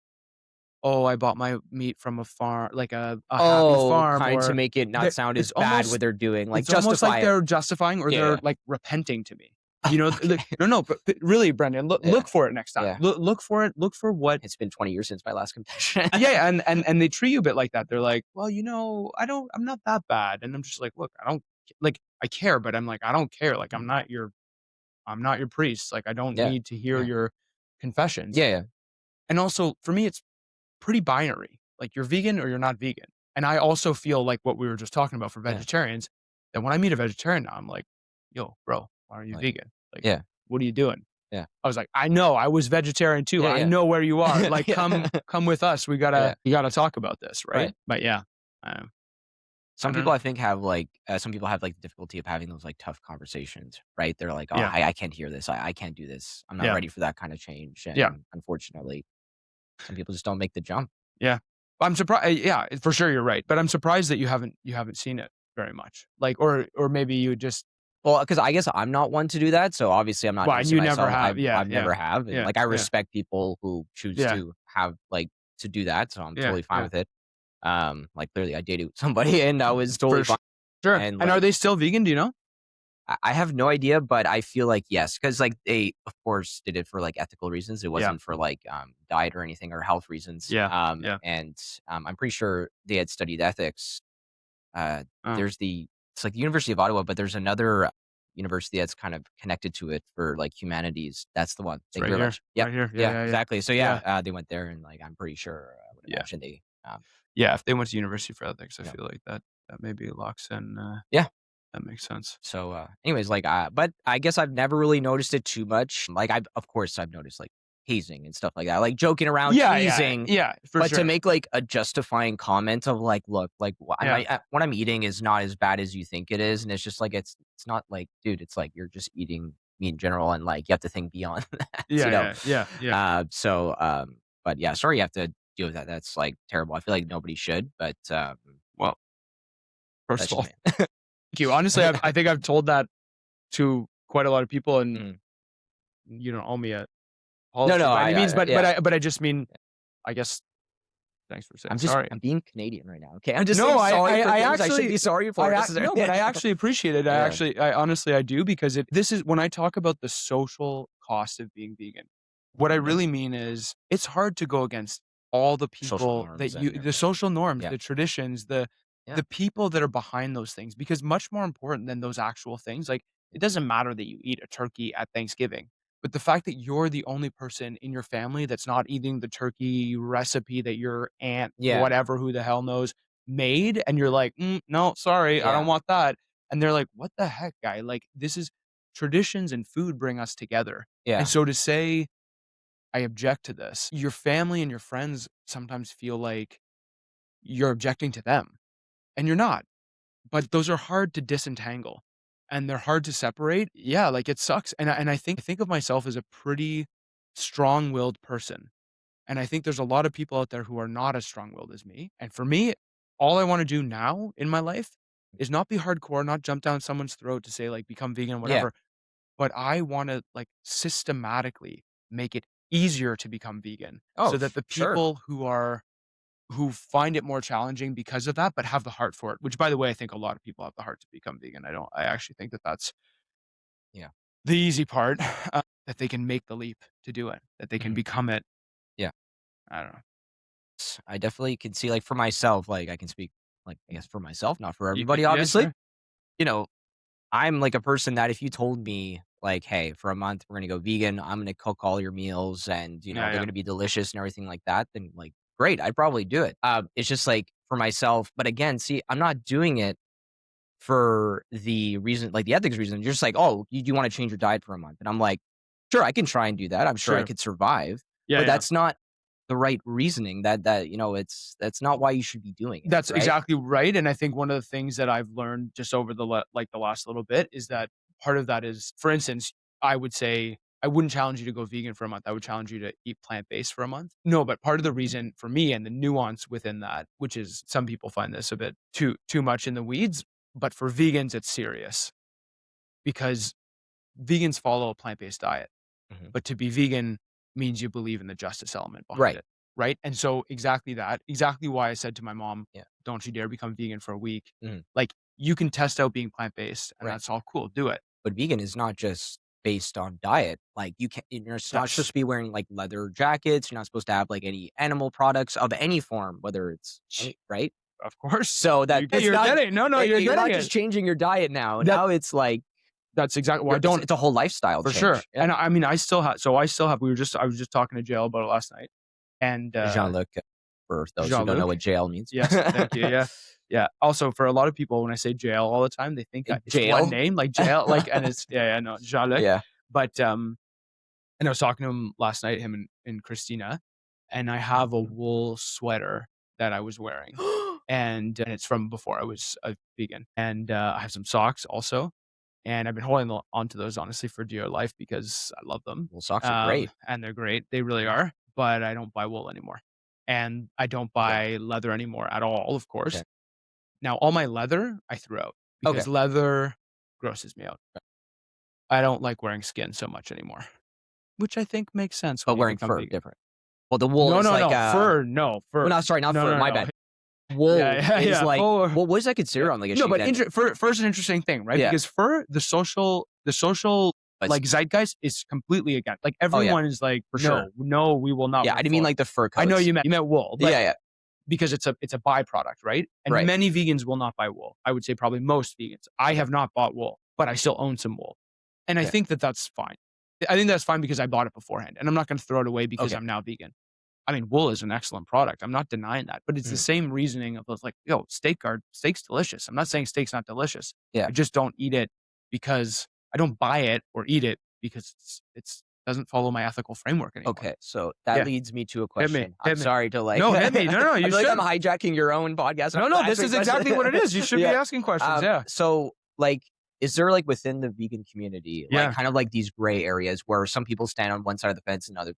"Oh, I bought my meat from a farm like a happy oh, farm," kind to or make it not sound as bad what they're doing, like, it's almost like justify it. they're justifying or they're, Yeah. like, repenting to me. You know, like Okay. no, no, but really, Brendan, Yeah, look for it next time. yeah. Look for it, look for what It's been 20 years since my last confession. yeah, and they treat you a bit like that. They're like, "Well, I'm not that bad." And I'm just like, "Look, I don't like, I care, but I'm like, I don't care. Like, Mm, I'm not your priest. Like, I don't yeah, need to hear yeah. your confessions." Yeah, yeah. And also, for me, it's pretty binary. Like, you're vegan or you're not vegan. And I also feel like what we were just talking about for Yeah, vegetarians, that when I meet a vegetarian now, I'm like, "Yo, bro, why are you like vegan? Like, yeah, what are you doing?" yeah. I was like, "I know, I was vegetarian too. Yeah, I yeah. know where you are. Like, Yeah. come with us. Yeah, We gotta talk about this, right?" right. But yeah, um, I Some don't people know. I think have, like some people have, like, the difficulty of having those, like, tough conversations, right? They're like, "Oh, Yeah, I can't hear this. I can't do this. I'm not yeah, ready for that kinda change," yeah, and unfortunately, some people just don't make the jump. yeah. I'm surprised. Yeah, for sure, you're right. But I'm surprised that you haven't seen it very much. Like, or maybe you just Well, because I guess I'm not one to do that, so obviously I'm not well, and noticing you never myself. have. Yeah, I've yeah, never have, and, yeah, like, I yeah, respect people who choose yeah, to have, like to do that, so I'm yeah, totally fine yeah. with it. Like, clearly I dated somebody and I was totally For fine, sure. and, And are like they still vegan? Do you know? I have no idea, but I feel like yes, because like they of course did it for like ethical reasons. It Yeah. wasn't for like diet or anything or health reasons. Yeah. Yeah. And I'm pretty sure they had studied ethics. Uh, Oh, there's the it's like the University of Ottawa, but there's another university that's kind of connected to it for like humanities. That's the one. it's Thank you right very here. much. Yep. Right here. Yeah. Yeah, Yeah. Yeah. exactly. So yeah, Yeah. they went there and like I'm pretty sure I would Yeah. imagine they Yeah. If they went to university for ethics, I yeah. feel like that maybe locks in. Yeah. That makes sense. So, anyways, like, but I guess I've never really noticed it too much. Like, of course, I've noticed like hazing and stuff like that, like joking around, Yeah. Yeah. teasing. Yeah. For But to sure. make like a justifying comment of like, look, like Yeah. what I'm eating is not as bad as you think it is, and it's just like it's not like, dude, it's like you're just eating meat in general, and like you have to think beyond that, Yeah. you know. Yeah. Yeah. Yeah. So, but yeah, sorry you have to deal with that. That's like terrible. I feel like nobody should, but Well, first that's of just all, me. thank you. Honestly, I think I've told that to quite a lot of people, and Mm. you don't owe me a No, apology no, by any means. But yeah. I just mean, I guess. Thanks for saying sorry. I'm being Canadian right now, okay? I'm just No, saying sorry for I things I should actually be sorry for. This is no, but I actually appreciate it. Yeah. I honestly I do, because this is when I talk about the social cost of being vegan. What I Yeah. really mean is it's hard to go against all the Social people that norms and the everything. social norms, Yeah. the traditions, Yeah. the people that are behind those things, because much more important than those actual things, like it doesn't matter that you eat a turkey at Thanksgiving, but the fact that you're the only person in your family that's not eating the turkey recipe that your aunt, Yeah. whatever, who the hell knows, made, and you're like, no, sorry, I don't Yeah. want that. And they're like, what the heck, guy? Like, this is traditions and food bring us together. And Yeah. so to say, I object to this, your family and your friends sometimes feel like you're objecting to them, and you're not. But those are hard to disentangle, and they're hard to separate. Yeah, like, it sucks, and I think of myself as a pretty strong-willed person, and I think there's a lot of people out there who are not as strong-willed as me, and for me, all I wanna do now in my life is not be hardcore, not jump down someone's throat to say, like, "Become vegan," Yeah. whatever, but I wanna, like, systematically make it easier to become vegan Oh, so that the sure. people who find it more challenging because of that, but have the heart for it, which, by the way, I think a lot of people have the heart to become vegan. I actually think that that's Yeah. the easy part, that they can make the leap to do it, that they can Mhm. become it. Yeah. I don't know. I definitely can see, like, for myself, like, I can speak, like, I guess for myself, not for You can, everybody, yeah, obviously. sure. You know, I'm like a person that if you told me, like, "Hey, for a month, we're gonna go vegan, I'm gonna cook all your meals and, Yeah, they're yeah. gonna be delicious and everything like that," then, like, great, I'd probably do it. It's just, like, for myself but again, see, I'm not doing it for the reason like, the ethics reason. You're just like, "Oh, you wanna change your diet for a month," and I'm like, "Sure, I can try and do that. I'm sure I Sure. could survive," Yeah, but yeah. that's not the right reasoning. That's not why you should be doing it, That's right? exactly right, and I think one of the things that I've learned just over the last little bit is that part of that is, for instance, I would say I wouldn't challenge you to go vegan for a month, I would challenge you to eat plant-based for a month. No, but part of the reason for me and the nuance within that, which is some people find this a bit too much in the weeds, but for vegans, it's serious because vegans follow a plant-based diet. Mhm. But to be vegan means you believe in the justice element behind Right. it, right? And so exactly that, exactly why I said to my mom, Yeah. "Don't you dare become vegan for a week." Mhm. Like, you can test out being plant-based, and Right. that's all cool, do it. But vegan is not just based on diet. Like, you're not supposed That's to be wearing, like, leather jackets, you're not supposed to have, like, any animal products of any form, whether it's any right? of course. So that it's You're not getting no, no, you're you're getting not just it. changing your diet now. That Now it's like that's exactly well, I don't it's a whole lifestyle for sure. change. Yeah. And I mean, I still have I was just talking to Jail about it last night, and, Jean-Luc, for those who don't know Jean-Luc. what jail means. Yes, thank you, yeah. Yeah. Also, for a lot of people, when I say jail all the time, they think it's one Jail? name, like jail, like, and it's yeah, yeah, no, Jean-Luc. Yeah. But, and I was talking to him last night, him and Christina, and I have a wool sweater that I was wearing, and it's from before I was a vegan, and, I have some socks also, and I've been holding onto those honestly for dear life because I love them, Well, socks are great. and they're great, they really are, but I don't buy wool anymore, and I don't Okay. buy leather anymore at all, of Okay. course. Now, all my leather, I threw out Okay. because leather grosses me out. I don't like wearing skin so much anymore, which I think makes sense But when you wearing become fur, vegan. different. Well, the wool No, is no, like, no, fur, no, well, fur. no, sorry, not No, fur, no, my no. bad. wool is like, Full. well, what does that Yeah. consider on like a No, sheep but then? fur is an interesting thing, right? Yeah. Because fur, the social But like zeitgeist is completely against. Like oh yeah, everyone is like, for no, sure. no, we will not Yeah, wear I didn't mean fur. like the fur I know coats. you meant wool, but Yeah, yeah, because it's a byproduct, right? And right. many vegans will not buy wool. I would say probably most vegans. I have not bought wool, but I still own some wool, and I Okay. think that that's fine. I think that's fine because I bought it beforehand, and I'm not going to throw it away because Okay. I'm now vegan. I mean, wool is an excellent product. I'm not denying that, but it's the Mhm. same reasoning of like, yo, steak's delicious. I'm not saying steak's not delicious. Yeah. I just don't eat it because I don't buy it or eat it because it's doesn't follow my ethical framework anymore. Okay, so that Yeah. leads me to a Hit me. question. I'm Hit me. sorry to like No, hit me. No, I you feel like I'm should. hijacking your own podcast. No, this is exactly what it is. You should be Yeah. asking questions. Yeah. So like, is there like within the vegan community, like Yeah. kind of like these gray areas where some people stand on one side of the fence and other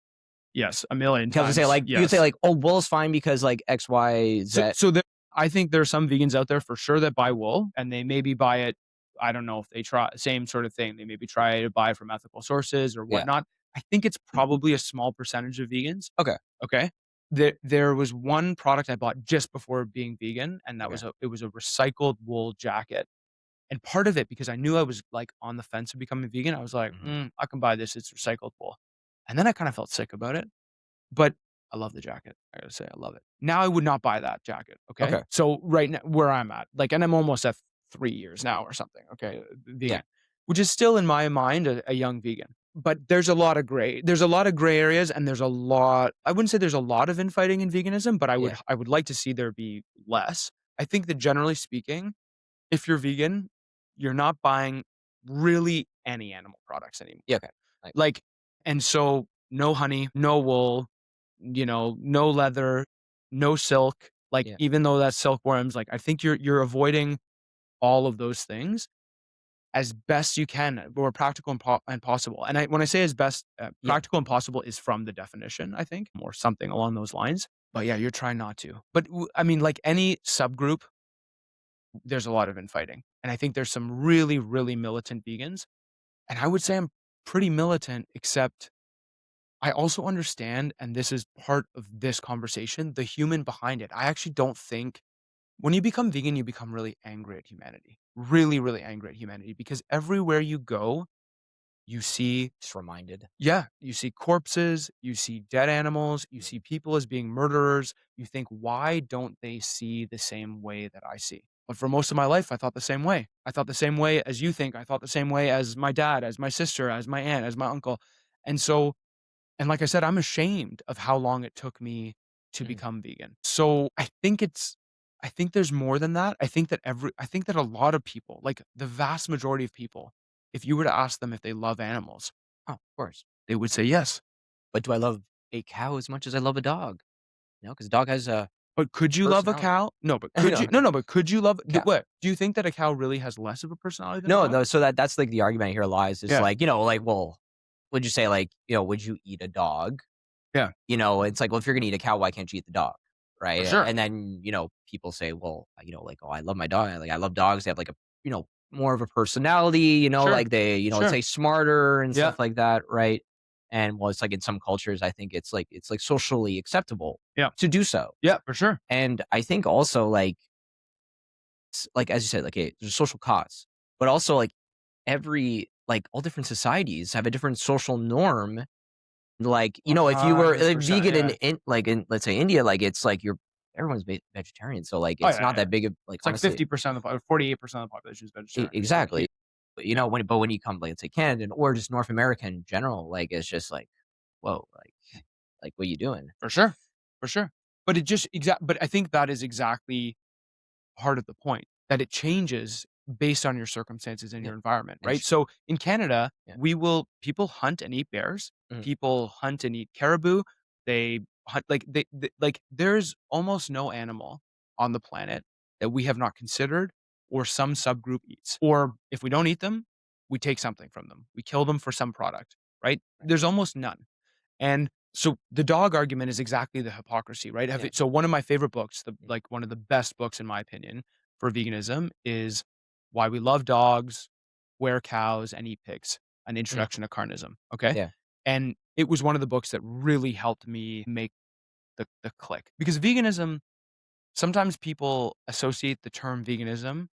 Yes, a million because times. say like you could say Yes. like, oh, wool's fine because like X, Y, Z. So there, I think there are some vegans out there for sure that buy wool, and they maybe buy it. I don't know if they try same sort of thing. They maybe try to buy from ethical sources or Yeah. whatnot. I think it's probably a small percentage of vegans. Okay. Okay. There was one product I bought just before being vegan, and that Okay. it was a recycled wool jacket. And part of it, because I knew I was like on the fence of becoming vegan, I was like, Mhm. I can buy this. It's recycled wool. And then I kind of felt sick about it. But I love the jacket. I gotta say, I love it. Now I would not buy that jacket. Okay. Okay. So right now, where I'm at, like, and I'm almost at 3 years now or something. Okay, vegan, Yeah. which is still in my mind a young vegan. But there's a lot of gray. There's a lot of gray areas, and there's a lot. I wouldn't say there's a lot of infighting in veganism, but Yeah. I would like to see there be less. I think that generally speaking, if you're vegan, you're not buying really any animal products anymore. Yeah. Okay. Like, and so no honey, no wool, no leather, no silk. Like, Yeah. even though that's silkworms, like I think you're avoiding all of those things as best you can, or practical and possible. And when I say as best, Yeah. practical and possible is from the definition, I think, or something along those lines. But yeah, you're trying not to. But I mean, like any subgroup, there's a lot of infighting, and I think there's some really, really militant vegans, and I would say I'm pretty militant, except I also understand, and this is part of this conversation, the human behind it. I actually don't think when you become vegan, you become really angry at humanity. Really, really angry at humanity because everywhere you go, you see, Just reminded. yeah, you see corpses, you see dead animals, you see people as being murderers. You think, why don't they see the same way that I see? But for most of my life, I thought the same way. I thought the same way as you think. I thought the same way as my dad, as my sister, as my aunt, as my uncle. And so, and like I said, I'm ashamed of how long it took me to Mhm. become vegan. So I think there's more than that. I think that a lot of people, like the vast majority of people, if you were to ask them if they love animals, Oh, of course. they would say yes. But do I love a cow as much as I love a dog? No, because a dog has a But could you love a personality. cow? No, but could you? No. No, but could you love? Cow. What do you think that a cow really has less of a personality than a No, dog? no. So that's like the argument I hear a lot is Yeah. like, like, well, would you say like, would you eat a dog? Yeah. It's like, well, if you're gonna eat a cow, why can't you eat the dog? Right. sure. And then, people say, well, like, oh, I love my dog. Like, I love dogs. They have like a, more of a personality, Sure. like they, Sure. let's say smarter and Yeah. stuff like that. Right. And well, it's like in some cultures, I think it's like socially acceptable Yeah. to do so. Yeah, for sure. And I think also like, like as you said, like there's a social cause, but also like all different societies have a different social norm. Like, if you were like, 100%, vegan yeah. in let's say India, like it's like everyone's vegetarian, so like Oh, it's yeah, not yeah. that big of like It's like honestly 50% of the 48% of the population is vegetarian. exactly. But, when you come like let's say Canada or just North America in general, like it's just like whoa, like what are you doing? For sure. For sure. But but I think that is exactly part of the point, that it changes based on your circumstances and Yeah. your environment, right? sh- So in Canada, Yeah. people hunt and eat bears. Mhm. People hunt and eat caribou. They hunt like there's almost no animal on the planet that we have not considered or some subgroup eats. Or if we don't eat them, we take something from them. We kill them for some product, right? There's almost none. And so the dog argument is exactly the hypocrisy, right? Yeah. So one of my favorite books, like one of the best books in my opinion for veganism, is Why We Love Dogs, Where Cows and Eat Pigs: An Introduction to Carnism. Okay. Yeah. And it was one of the books that really helped me make the click, because veganism sometimes people associate the term veganism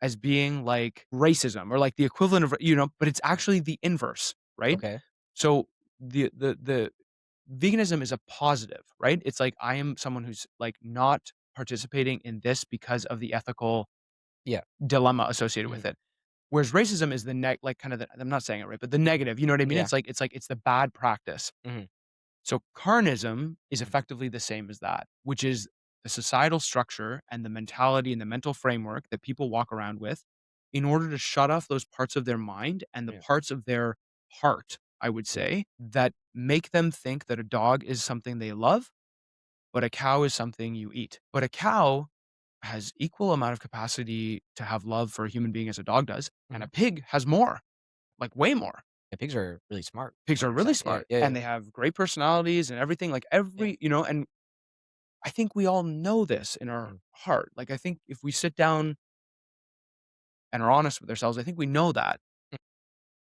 as being like racism or like the equivalent of, but it's actually the inverse, right? Okay. So the veganism is a positive, right? It's like I am someone who's like not participating in this because of the ethical Yeah. dilemma associated Mhm. with it. Whereas racism is the like kind of I'm not saying it right, but the negative, you know what I mean? Yeah. It's the bad practice. Mhm. So carnism is Mhm. effectively the same as that, which is the societal structure and the mentality and the mental framework that people walk around with in order to shut off those parts of their mind and the Yeah. parts of their heart, I would Yeah. say, that make them think that a dog is something they love, but a cow is something you eat. But a cow has equal amount of capacity to have love for a human being as a dog does, and a Mhm. pig has more, like way more. Yeah, pigs are really smart. Pigs are really 100%. Yeah, smart yeah, and yeah. they have great personalities and everything, like Yeah. and I think we all know this in our Mhm. heart. Like, I think if we sit down and are honest with ourselves, I think we know that, Mm.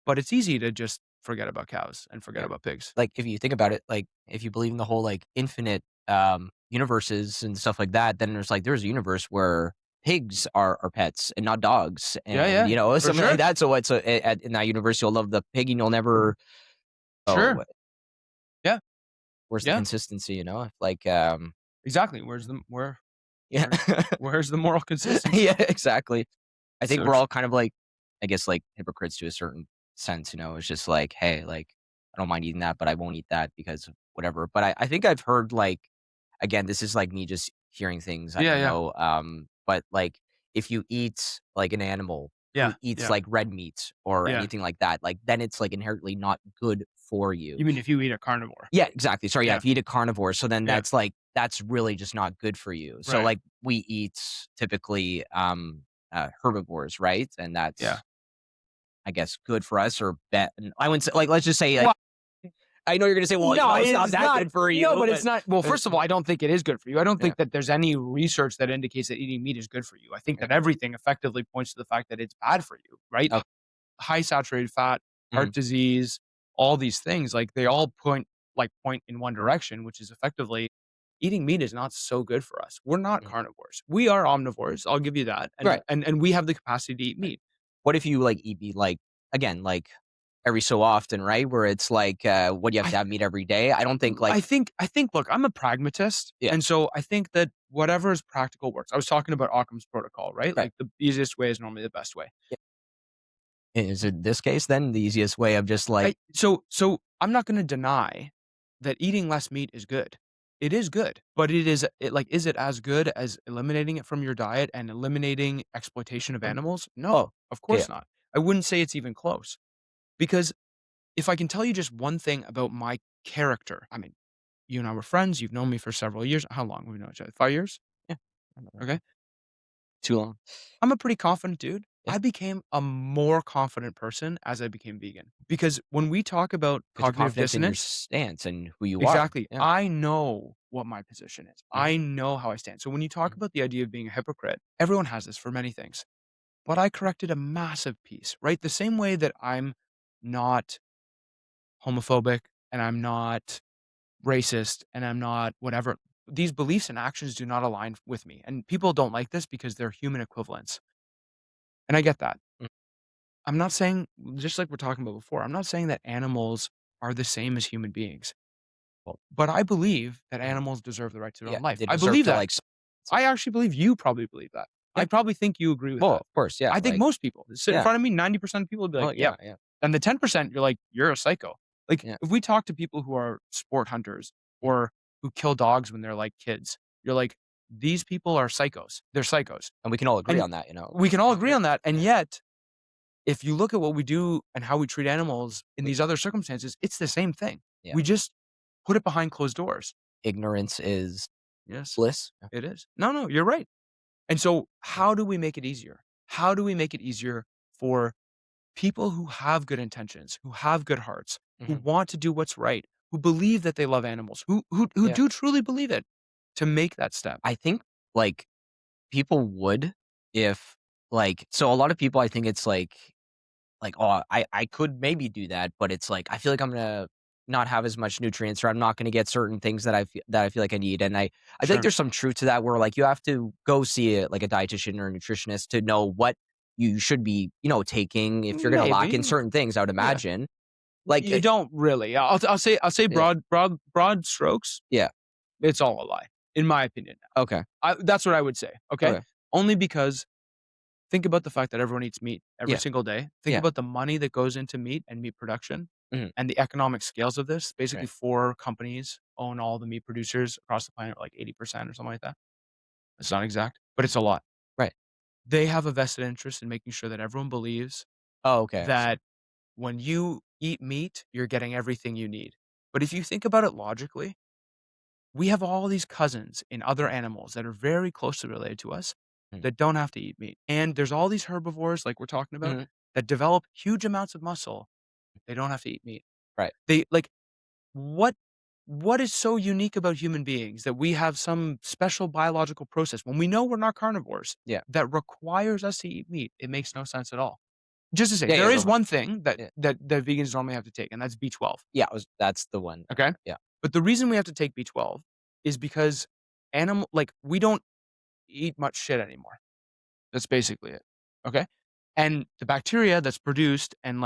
but it's easy to just forget about cows and forget Yeah. about pigs. Like, if you think about it, like, if you believe in the whole, like, infinite, universes and stuff like that, then there's a universe where pigs are pets and not dogs, Yeah, and, yeah, for something like sure. that, so it's in that universe, you'll love the pig and you'll never Sure. oh, Yeah, where's the yeah, consistency, you know? Like, exactly. yeah. Where's the moral consistency? Yeah, exactly. I think So we're tr all kind of like, I guess, like hypocrites to a certain sense, It's just like, hey, like, I don't mind eating that, but I won't eat that because of whatever. But I think I've heard like, again, this is like me just hearing things. I Yeah, don't yeah, know. But like if you eat like an animal who yeah, eats yeah, like red meat or yeah. anything like that, like then it's like inherently not good for you. You mean if you eat a carnivore? Yeah, exactly. Sorry, yeah, Yeah, if you eat a carnivore, so then yeah, that's really just not good for you. So, right. like, we eat typically, herbivores, right? And Yeah. that's, I guess, good for us or bet I wouldn't say like, let's just say, like Well, I know you're gonna say, "Well, no, it's not it's that not. good for No, you," but it's but not. Well, uh, first of all, I don't think it is good for you. I don't yeah, think that there's any research that indicates that eating meat is good for you. I think yeah, that everything effectively points to the fact that it's bad for you, right? okay, High saturated fat, mhm, heart disease, all these things, like they all point in one direction, which is effectively eating meat is not so good for us. We're not mhm. carnivores. We are omnivores. I'll give you that. And Right, and and we have the capacity to eat right. meat. What if you, like, eat meat, like, again, like, every so often, right? Where it's like, what, you have I to have meat every day? I don't think, like I think look, I'm a pragmatist, yeah, and so I think that whatever is practical works. I was talking about Occam's protocol, right? right. Like the easiest way is normally the best way. Yeah. Is it this case then the easiest way of just, like So I'm not gonna deny that eating less meat is good. It is good, but is it as good as eliminating it from your diet and eliminating exploitation of mhm, animals? oh, No, of yeah, course not. I wouldn't say it's even close. Because if I can tell you just one thing about my character, I mean, you and I were friends, you've known me for several years. How long have we known each other? 5 years? yeah. I don't know. Okay. Too long. I'm a pretty confident dude. Yeah, I became a more confident person as I became vegan. Because when we talk about 'cause you're cognitive confident in your dissonance, stance and who you are. exactly, Yeah, I know what my position is. mhm, I know how I stand. So when you talk mhm, about the idea of being a hypocrite, everyone has this for many things. But I corrected a massive piece, right? The same way that I'm not homophobic and I'm not racist and I'm not whatever. These beliefs and actions do not align with me. And people don't like this because they're human equivalents. And I get that. mm, I'm not saying, just like we're talking about before, I'm not saying that animals are the same as human beings, well, but I believe that mhm, animals deserve the right to their yeah, own life. they I deserve believe to, that. like, I actually believe you probably believe that. I yeah, probably think you agree with well, that. of course, yeah, I think like most people sit in yeah, front of me, 90% of people would be like, well, yep. yeah, yeah, And the 10%, you're like, you're a psycho. Like, yeah, if we talk to people who are sport hunters mhm, or who kill dogs when they're like kids, you're like, these people are psychos. They're psychos. and we can all agree And on that, we can all Yeah, agree yeah, on that. And yeah, yet, if you look at what we do and how we treat animals in we these other circumstances, it's the same thing. yeah, We just put it behind closed doors. ignorance is Yes, bliss. Yeah, it is. No, no, you're right. And so, mhm, how do we make it easier? How do we make it easier for people who have good intentions, who have good hearts, who mhm, want to do what's right, who believe that they love animals, who yeah. do truly believe it, to make that step? I think, like, people would if, like so a lot of people, I think it's like, "Oh, I could maybe do that," but it's like, I feel like I'm gonna not have as much nutrients, or I'm not gonna get certain things that I feel like I need, and I think Sure. there's some truth to that where, like, you have to go see like, a dietitian or a nutritionist to know what you should be, taking if you're gonna lack in Maybe. certain things, I would Yeah. imagine. Like, You don't really. I'll say yeah, broad strokes, yeah, it's all a lie, in my opinion now. okay, That's what I would say, okay? okay, Only because think about the fact that everyone eats meat every yeah, single day. Think yeah, about the money that goes into meat and meat production mhm, and the economic scales of this. Basically, right, 4 companies own all the meat producers across the planet, like 80% or something like that. It's not exact, but it's a lot. right. They have a vested interest in making sure that everyone believes Oh, okay, I see. that when you eat meat, you're getting everything you need. But if you think about it logically, we have all these cousins in other animals that are very closely related to us Mm, that don't have to eat meat. And there's all these herbivores, like we're talking about, mhm, that develop huge amounts of muscle. They don't have to eat meat. right, They like what what is so unique about human beings that we have some special biological process when we know we're not carnivores yeah, that requires us to eat meat? It makes no sense at all. Just to say, yeah, yeah, there go is for one thing that it, yeah, that vegans normally have to take, and that's B12. yeah, that's the one, Okay? yeah, But the reason we have to take B12 is because we don't eat much shit anymore. That's basically it. Okay? And the bacteria that's produced and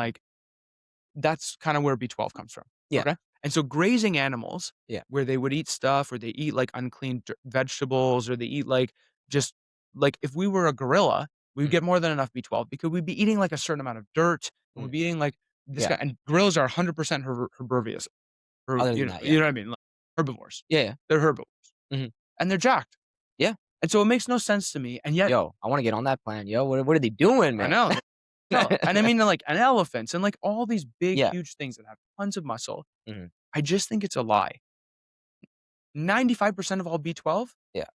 that's kind of where B12 comes from. yeah, Okay? And so grazing animals yeah, where they would eat stuff or they eat like unclean vegetables or they eat just like if we were a gorilla, we would mm, get more than enough B12 because we'd be eating like a certain amount of dirt and we'd mm, be eating like this yeah, guy and gorillas are 100% herbivorous. other than that, You yeah, know what I mean? Like, herbivores. yeah, yeah, They're herbivores. mhm, And they're jacked. yeah. And so it makes no sense to me, and yet Yo, I wanna get on that plan, yo, what are they doing, I man? know, no, and I mean, like, and elephants and, like, all these big, Yeah, huge things that have tons of muscle, mhm, I just think it's a lie. 95% of all B12 yeah.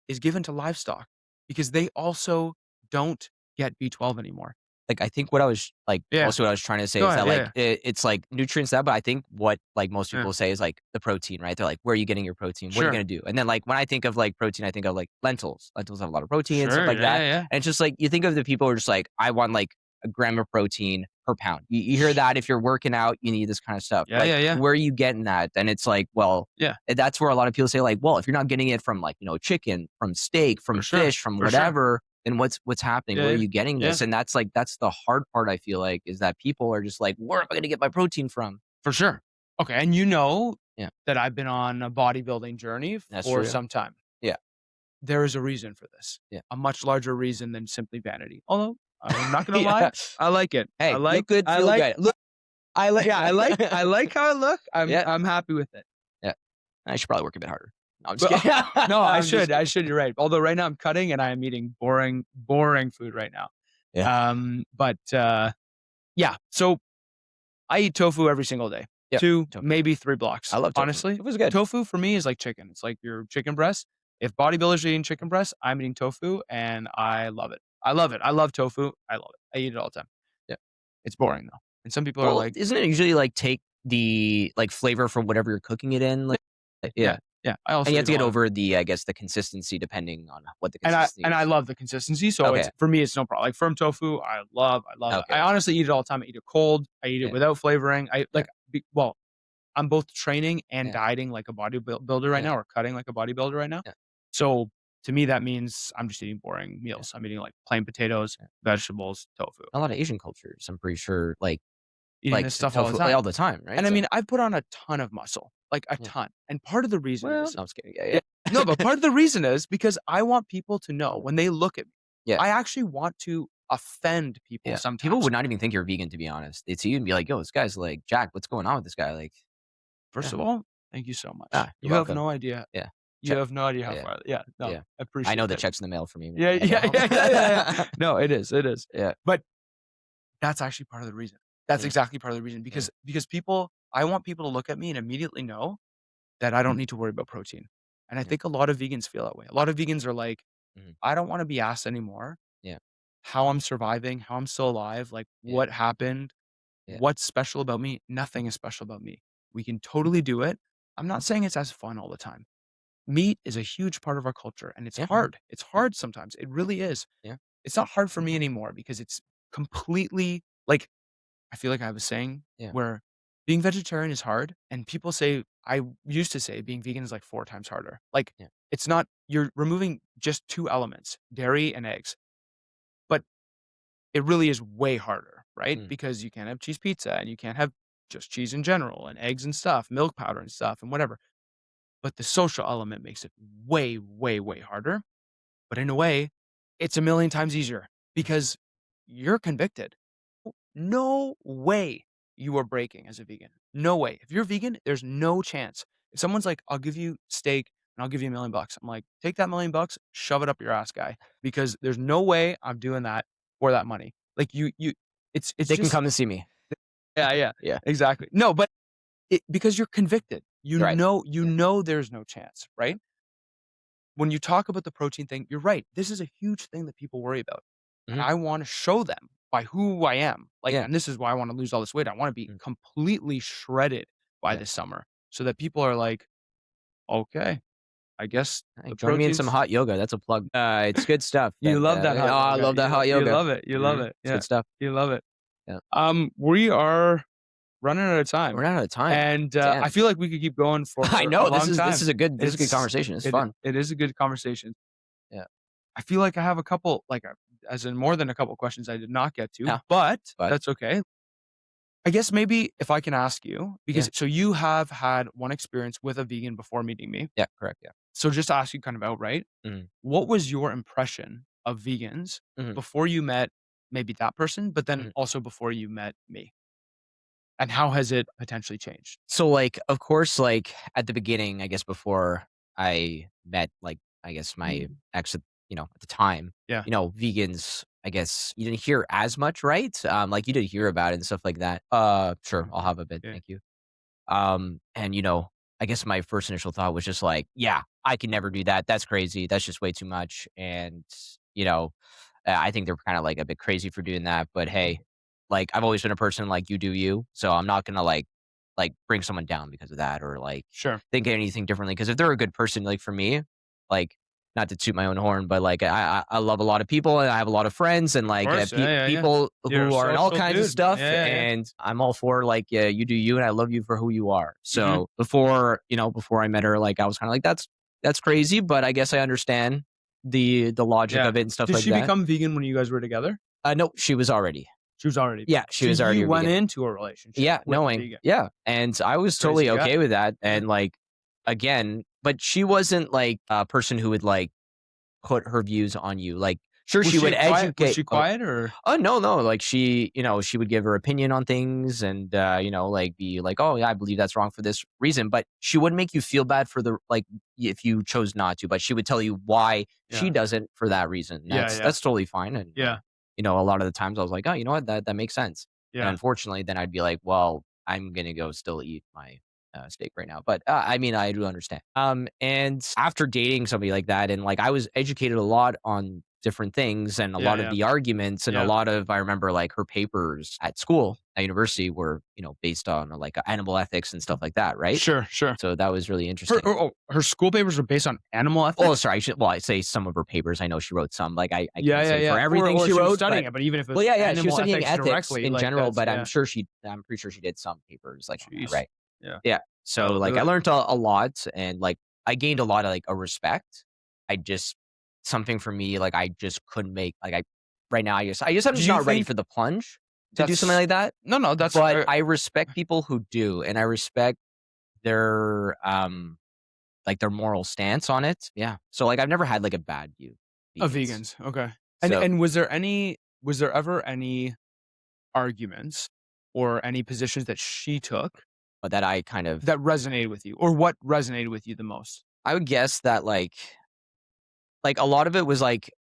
is given to livestock because they also don't get B12 anymore. Like, I think what I was like, Yeah. mostly what I was trying to say Go is that, ahead, like, yeah, it's, like, nutrients that, but I think what, like, most yeah. people say is, like, the protein, right? They're like, "Where are you getting your protein? What are you Sure. gonna do?" And then, like, when I think of, like, protein, I think of, like, lentils. Lentils have a lot of protein and stuff Sure, like yeah, that, yeah, yeah. and it's just, like, you think of the people who are just like, "I want, like, a gram of protein per pound." You hear Sh that if you're working out, you need this kinda stuff. Yeah, Like, yeah, yeah. where are you getting that? And it's like, well, Yeah, that's where a lot of people say, like, "Well, if you're not getting it from, like, chicken, from steak, for from sure, fish, from for sure. whatever, then what's happening? Yeah, Where are yeah, you getting yeah, this?" And that's the hard part, I feel like, is that people are just like, "Where am I gonna get my protein from?" for sure. Okay, and you know Yeah, that I've been on a bodybuilding journey that's for true. some time. Yeah, There is a reason for this, yeah. a much larger reason than simply vanity. Although, I'm not gonna lie, Yeah. I like it. Hey, look good, feel good. Look I like how it look. Yeah, I'm happy with it. yeah. I should probably work a bit harder. No, I'm just But kidding. no, I'm just I kidding. should, you're right. Although right now I'm cutting and I am eating boring food right now. Yeah, Yeah, so I eat tofu every single day. yep. 2, Tofu. maybe 3 I blocks. love tofu. Honestly, Tofu's good. tofu for me is like chicken. It's like your chicken breast. If bodybuilders are eating chicken breast, I'm eating tofu and I love it. I love it. I love tofu. I love it. I eat it all the time. Yeah. It's boring though. And some people are Well, like, isn't it usually, like, take the, like, flavor from whatever you're cooking it in? Like, yeah, yeah. yeah. I And also you have eat to a get lot of over the, I guess, the consistency depending on what the and I consistency and I is. love the consistency, so Okay, it's for me, it's no problem. Like firm tofu, I love it. okay, I okay. honestly eat it all the time. I eat it cold. I eat it Yeah, without flavoring. yeah, Well, I'm both training and yeah, dieting like a builder right yeah, now or cutting like a bodybuilder right now. yeah, So, to me, that means I'm just eating boring yeah, meals. I'm eating, like, plain potatoes, yeah. vegetables, tofu. A lot of Asian cultures, I'm pretty sure, Eating this stuff all the tofu, like, time. all the time, right? And I So, mean, I've put on a ton of muscle, like, a yeah. ton. And part of the reason Well, is no, I'm just kidding. Yeah, yeah. No, but yeah. part of the reason is because I want people to know when they look at me, Yeah, I actually want to offend people yeah. People sometimes. would not even think you're vegan, to be honest. They'd see you and be like, "Yo, this guy's like, Jack, what's going on with this guy?" Like, First yeah. of all, thank you so much. Ah, you're You have welcome. no idea. Yeah. You Check. have no idea how Yeah, far yeah, no, yeah. I I know appreciate the it. check's in the mail for me when Yeah, I get yeah, yeah, yeah, yeah, yeah. home. No, it is, it is. Yeah. But that's actually part of the reason. That's Mm, exactly part of the reason mm, because people I want people to look at me and immediately know that I don't mm, need to worry about protein. And I yeah, think a lot of vegans feel that way. A lot of vegans are like, mhm, I don't want to be asked anymore yeah, how I'm surviving, how I'm still alive, like yeah, what happened, yeah, what's special about me. Nothing is special about me. We can totally do it. I'm not saying it's as fun all the time. Meat is a huge part of our culture and it's yeah, hard. It's hard sometimes. It really is. yeah, It's not hard for me anymore because it's completely like I feel like I have a saying yeah, where being vegetarian is hard, and people say I used to say being vegan is like 4 times harder. Like, Yeah. it's not you're removing just 2 elements, dairy and eggs, but it really is way harder, right? Mm. Because you can't have cheese pizza, and you can't have just cheese in general, and eggs and stuff, milk powder and stuff, and whatever. But the social element makes it way, way, way harder. But in a way, it's a million times easier because you're convicted. No way you are breaking as a vegan. No way. If you're vegan, there's no chance. If someone's like, "I'll give you steak and I'll give you $1,000,000." I'm like, "Take that $1,000,000, shove it up your ass, guy," because there's no way I'm doing that for that money. Like it's They can just come and see me. yeah, yeah, Yeah. exactly. No, but because you're convicted. Right. You Yeah. know there's no chance, right? When you talk about the protein thing, you're right. This is a huge thing that people worry about. And Mhm. I wanna show them by who I am. Like, Yeah. and this is why I wanna lose all this weight. I wanna be Mm. completely shredded by Yeah. this summer so that people are like, "Okay, I guess Hey, the join me in some proteins." hot yoga. That's a plug. It's good stuff. You And love that hot I yoga. love that hot You yoga. love it. You love it. It's Yeah. good stuff. You love it. Yeah. We are running out of time, We're out of time. and, I Damn. feel like we could keep going for I a know long this time. is a good It's conversation. It's fun. it is a good conversation. Yeah. I feel like I have a couple, like, as in more than a couple questions I did not get to, Yeah. but But that's okay. I guess maybe if I can ask you, yeah. because so you have had one experience with a vegan before meeting me. Yeah. Correct. Yeah. So just to ask you kind of outright, Mhm. what was your impression of vegans Mhm. before you met maybe that person, but then Mhm. also before you met me? And how has it potentially changed? So, like, of course, like at the beginning, I guess before I met, like, I guess my ex, at the time, Yeah. vegans, I guess you didn't hear as much, right? Like you did hear about it and stuff like that. Sure, Mm, I'll have a bit. yeah. Thank you. And I guess my first initial thought was just like, yeah, I can never do that. That's crazy. That's just way too much. And, you know, I think they're kind of like a bit crazy for doing that. But hey, like I've always been a person like you do you. So I'm not gonna like bring someone down because of that or like Sure. think anything differently. Because if they're a good person, like for me, like not to toot my own horn, but like I love a lot of people and I have a lot of friends and Of like course. Yeah, yeah, yeah. people You're a who are in all social kinds of dude. stuff, Yeah, yeah, yeah. and I'm all for like you do you, and I love you for who you are. Mhm. So before I met her, like I was kind of like that's crazy, but I guess I understand the logic Yeah. of it and stuff Did like she that. become vegan when you guys were together? No, she was already. She was already Yeah, vegan. she So was already you a went vegan. into a relationship Yeah, with a knowing. vegan. Yeah, and I was Crazy totally guy. okay with that, Yeah. and like again, but she wasn't like a person who would like put her views on you. Like, sure, Was she she would quiet? Was educate. she quiet or? Oh, no, no. Like she would give her opinion on things and like be like, "Oh, yeah, I believe that's wrong for this reason." But she wouldn't make you feel bad for the like if you chose not to, but she would tell you why she Yeah. doesn't for that reason. Yeah, yeah. That's totally fine. And Yeah. a lot of the times I was like, "Oh, you know what? That makes sense." And Yeah. unfortunately, then I'd be like, "Well, I'm gonna go still eat my steak right now." But I mean, I do understand. And after dating somebody like that, and like I was educated a lot on different things, and a Yeah, lot of yeah. the arguments, and a Yeah. lot of I remember like her papers at school at university were based on like animal ethics and stuff like that, right? Sure, sure. So that was really interesting. Her school papers were based on animal Oh, ethics? sorry. I say some of her papers. I know she wrote some. Like I Yeah, can't yeah, say for yeah. everything Or she she was wrote, studying but it, but even if it well, was yeah, yeah, she was animal studying ethics ethics directly, in like, general, that's but yeah. I'm pretty sure she did some papers like on that, Jeez. right? Yeah. Yeah. So Oh, like I learned a lot, and like I gained a lot of like a respect. I just something for me like I just couldn't make like I right now I'm Do just you not ready think for the plunge to do something that's like that. no, that's But I respect people who do, and I respect their like their moral stance on it. Yeah. So like I've never had like a bad view of of vegans. vegans, okay. So And was there ever any arguments or any positions that she took but that I kind of that resonated with you? Or what resonated with you the most? I would guess that like a lot of it was like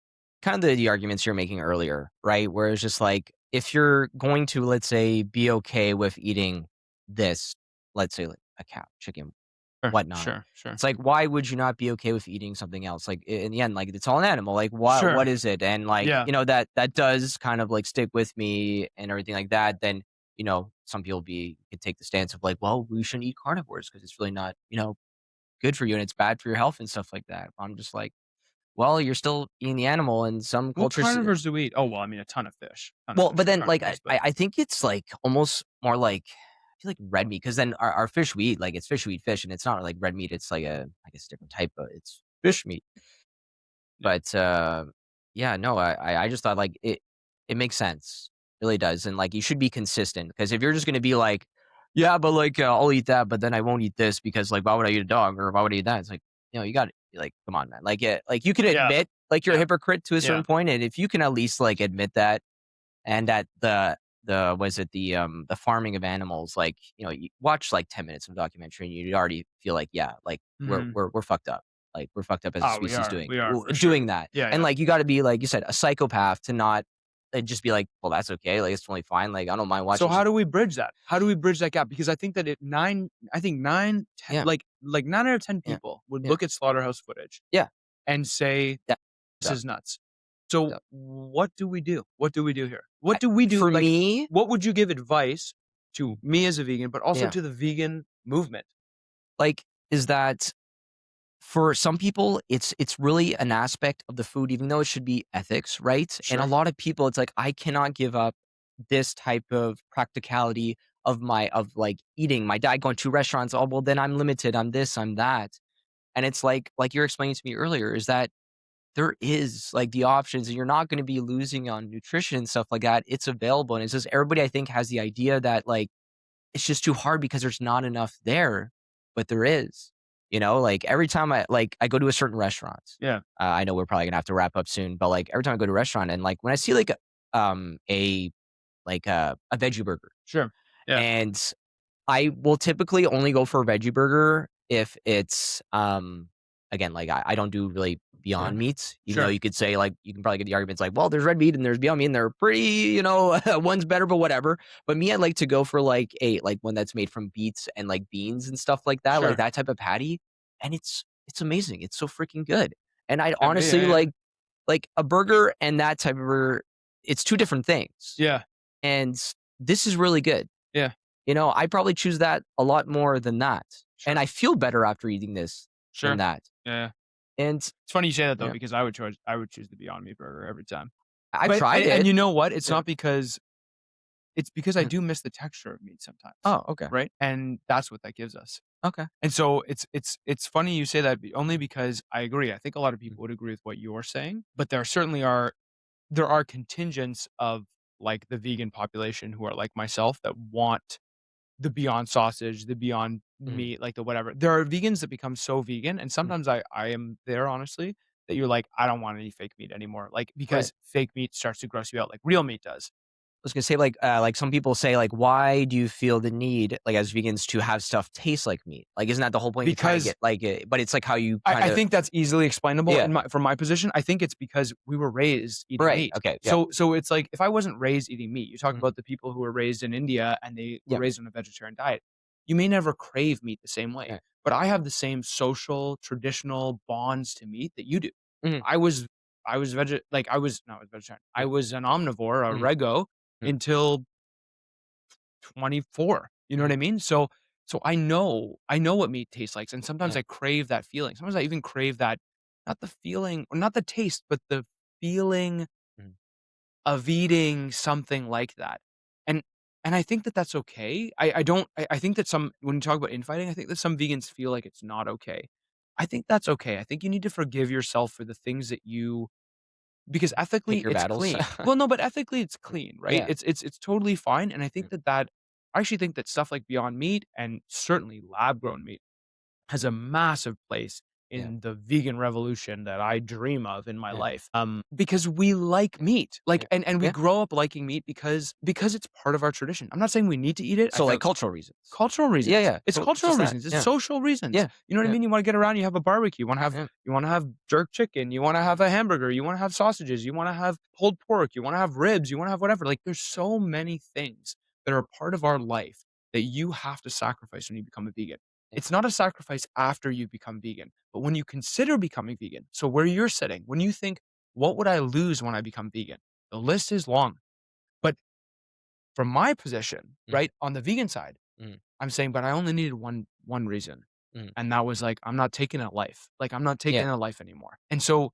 kind of the arguments you're making earlier, right? Where it's just like if you're going to, let's say, be okay with eating this, let's say like a cow, chicken, Sure, whatnot. sure, sure. It's like, why would you not be okay with eating something else? Like in the end, like it's all an animal. Like what Sure. is it? And like, Yeah. that does kind of like stick with me and everything like that. Then, some people could take the stance of like, well, we shouldn't eat carnivores because it's really not, good for you and it's bad for your health and stuff like that. I'm just like, well, you're still eating the animal and some What cultures. carnivores do we eat? Oh, well, I mean, a ton of fish. Ton of Well, fish but are then like carnivores, but I think it's like almost more like feel like red meat because then our fish we eat, like, it's fish we eat fish, and it's not like red meat, it's like I guess, a different type of it's fish meat. Yeah. But, yeah, no, I just thought, like, it makes sense. Really does, and, like, you should be consistent because if you're just gonna be like, "Yeah, but, like, I'll eat that, but then I won't eat this because, like, why would I eat a dog or why would I eat that?" It's like, you gotta like, come on, man. Like, you can Yeah. admit, like, you're a Yeah. hypocrite to a Yeah. certain point, and if you can at least, like, admit that and that the was it the farming of animals, like, you watch, like, 10 minutes of documentary and you'd already feel like, yeah, like, we're Mhm. we're we're fucked up. Like, we're fucked up as a Oh, we species are. doing We are for sure. doing that. Yeah, And, yeah. like, you gotta be, like you said, a psychopath to not just be like, "Well, that's okay, like, it's totally fine, like, I don't mind So watching how some." do we bridge that? How do we bridge that gap? Because I think that I think 9, 10, Yeah, like 9 out of 10 yeah, people would yeah, look at slaughterhouse footage yeah, and say, yeah, "This yeah, is nuts." So yeah. what do we do? What do we do here? I What do we do? for Like, me what would you give advice to me as a vegan, but also yeah, to the vegan movement? like, is that for some people, it's really an aspect of the food, even though it should be ethics, right? And a Sure. lot of people, it's like, I cannot give up this type of practicality of like eating. My dad going to restaurants. Oh, well, then I'm limited. I'm this. I'm that. And it's like you're explaining to me earlier, is that there is like the options, and you're not going to be losing on nutrition and stuff like that. It's available, and it's just everybody I think has the idea that like it's just too hard because there's not enough there, but there is. Like every time I go to a certain restaurant, Yeah. I know we're probably gonna have to wrap up soon, but like every time I go to a restaurant and like when I see like a veggie burger, Sure. Yeah. and I will typically only go for a veggie burger if it's, again, like, I don't do really Beyond Meats, even though Sure. you could say, like you can probably get the arguments like, "Well, there's red meat and there's Beyond Meat, and they're pretty, one's better, but whatever." But me, I like to go for, like, one that's made from beets and, like, beans and stuff like Sure. that type of patty, and it's amazing, it's so freaking good. And I'd Yeah. Yeah. honestly Yeah. like, a burger and that type of burger, it's 2 different things, Yeah. and this is really good. Yeah. I'd probably choose that a lot more than that, and Sure. I feel better after eating this than Sure. that, Yeah. Yeah. and It's funny you say that though, yeah, because I would choose the Beyond Meat burger every time. I've But tried and it. you know what? It's Yeah. not because it's because I Mhm. do miss the texture of meat sometimes, Oh, okay. right? And that's what that gives us. Okay. And so it's funny you say that only because I agree. I think a lot of Mm, people would agree with what you're saying, but there are contingents of like the vegan population who are like myself that want the Beyond Sausage, the Beyond mhm, Meat, like the whatever. There are vegans that become so vegan, and mhm. sometimes I am there honestly that you're like, I don't want any fake meat anymore. Like Right. because fake meat starts to gross you out, like real meat does. I was gonna say, like some people say, like, "Why do you feel the need, like, as vegans to have stuff taste like meat?" Like, isn't that the whole point? You're trying to Because get, like, but it's like how you I kinda think that's easily explainable yeah. in my from my position. I think it's because we were raised eating Right, meat. okay, yeah. So it's like if I wasn't raised eating meat, you talk Mhm, about the people who were raised in India and they were yeah, raised on a vegetarian diet. You may never crave meat the same way, right. but I have the same social, traditional bonds to meat that you do. Mhm, I was I was veg like I was not a vegetarian. I yeah, was an omnivore, a mhm, rego mhm, until 24. You know what mhm, I mean? So I know what meat tastes like, and sometimes yeah, I crave that feeling. Sometimes I even crave that not the feeling or not the taste, but the feeling mhm, of eating something like that. And and I think that that's okay. I don't I think that some when you talk about infighting, I think that some vegans feel like it's not okay. I think that's okay. I think you need to forgive yourself for the things that you because ethically, pick your it's battles. clean. Well, no, but ethically, it's clean, right? Yeah, It's totally fine, and I mm, think that I actually think that stuff like Beyond Meat and certainly lab grown meat has a massive place yeah, in the vegan revolution that I dream of in my yeah, life. Because we like meat, like, yeah, and we yeah. grow up liking meat because it's part of our tradition. I'm not saying we need to eat it. I So, like, feel cultural reasons. cultural Yeah, reasons. yeah, It's cultural just that. reasons. It's Yeah, social reasons. yeah, You know what I yeah, mean? You wanna get around, you have a barbecue, yeah, you wanna have jerk chicken, you wanna have a hamburger, you wanna have sausages, you wanna have pulled pork, you wanna have ribs, you wanna have whatever. Like, there's so many things that are a part of our life that you have to sacrifice when you become a vegan. yeah, It's not a sacrifice after you become vegan, but when you consider becoming vegan, so where you're sitting, when you think, "What would I lose when I become vegan?" The list is long. But from my position, mhm, right, on the vegan side, mhm, I'm saying, but I only needed one reason, mhm. and that was, like, I'm not taking a life. Like, I'm not Yeah, taking a life anymore. And so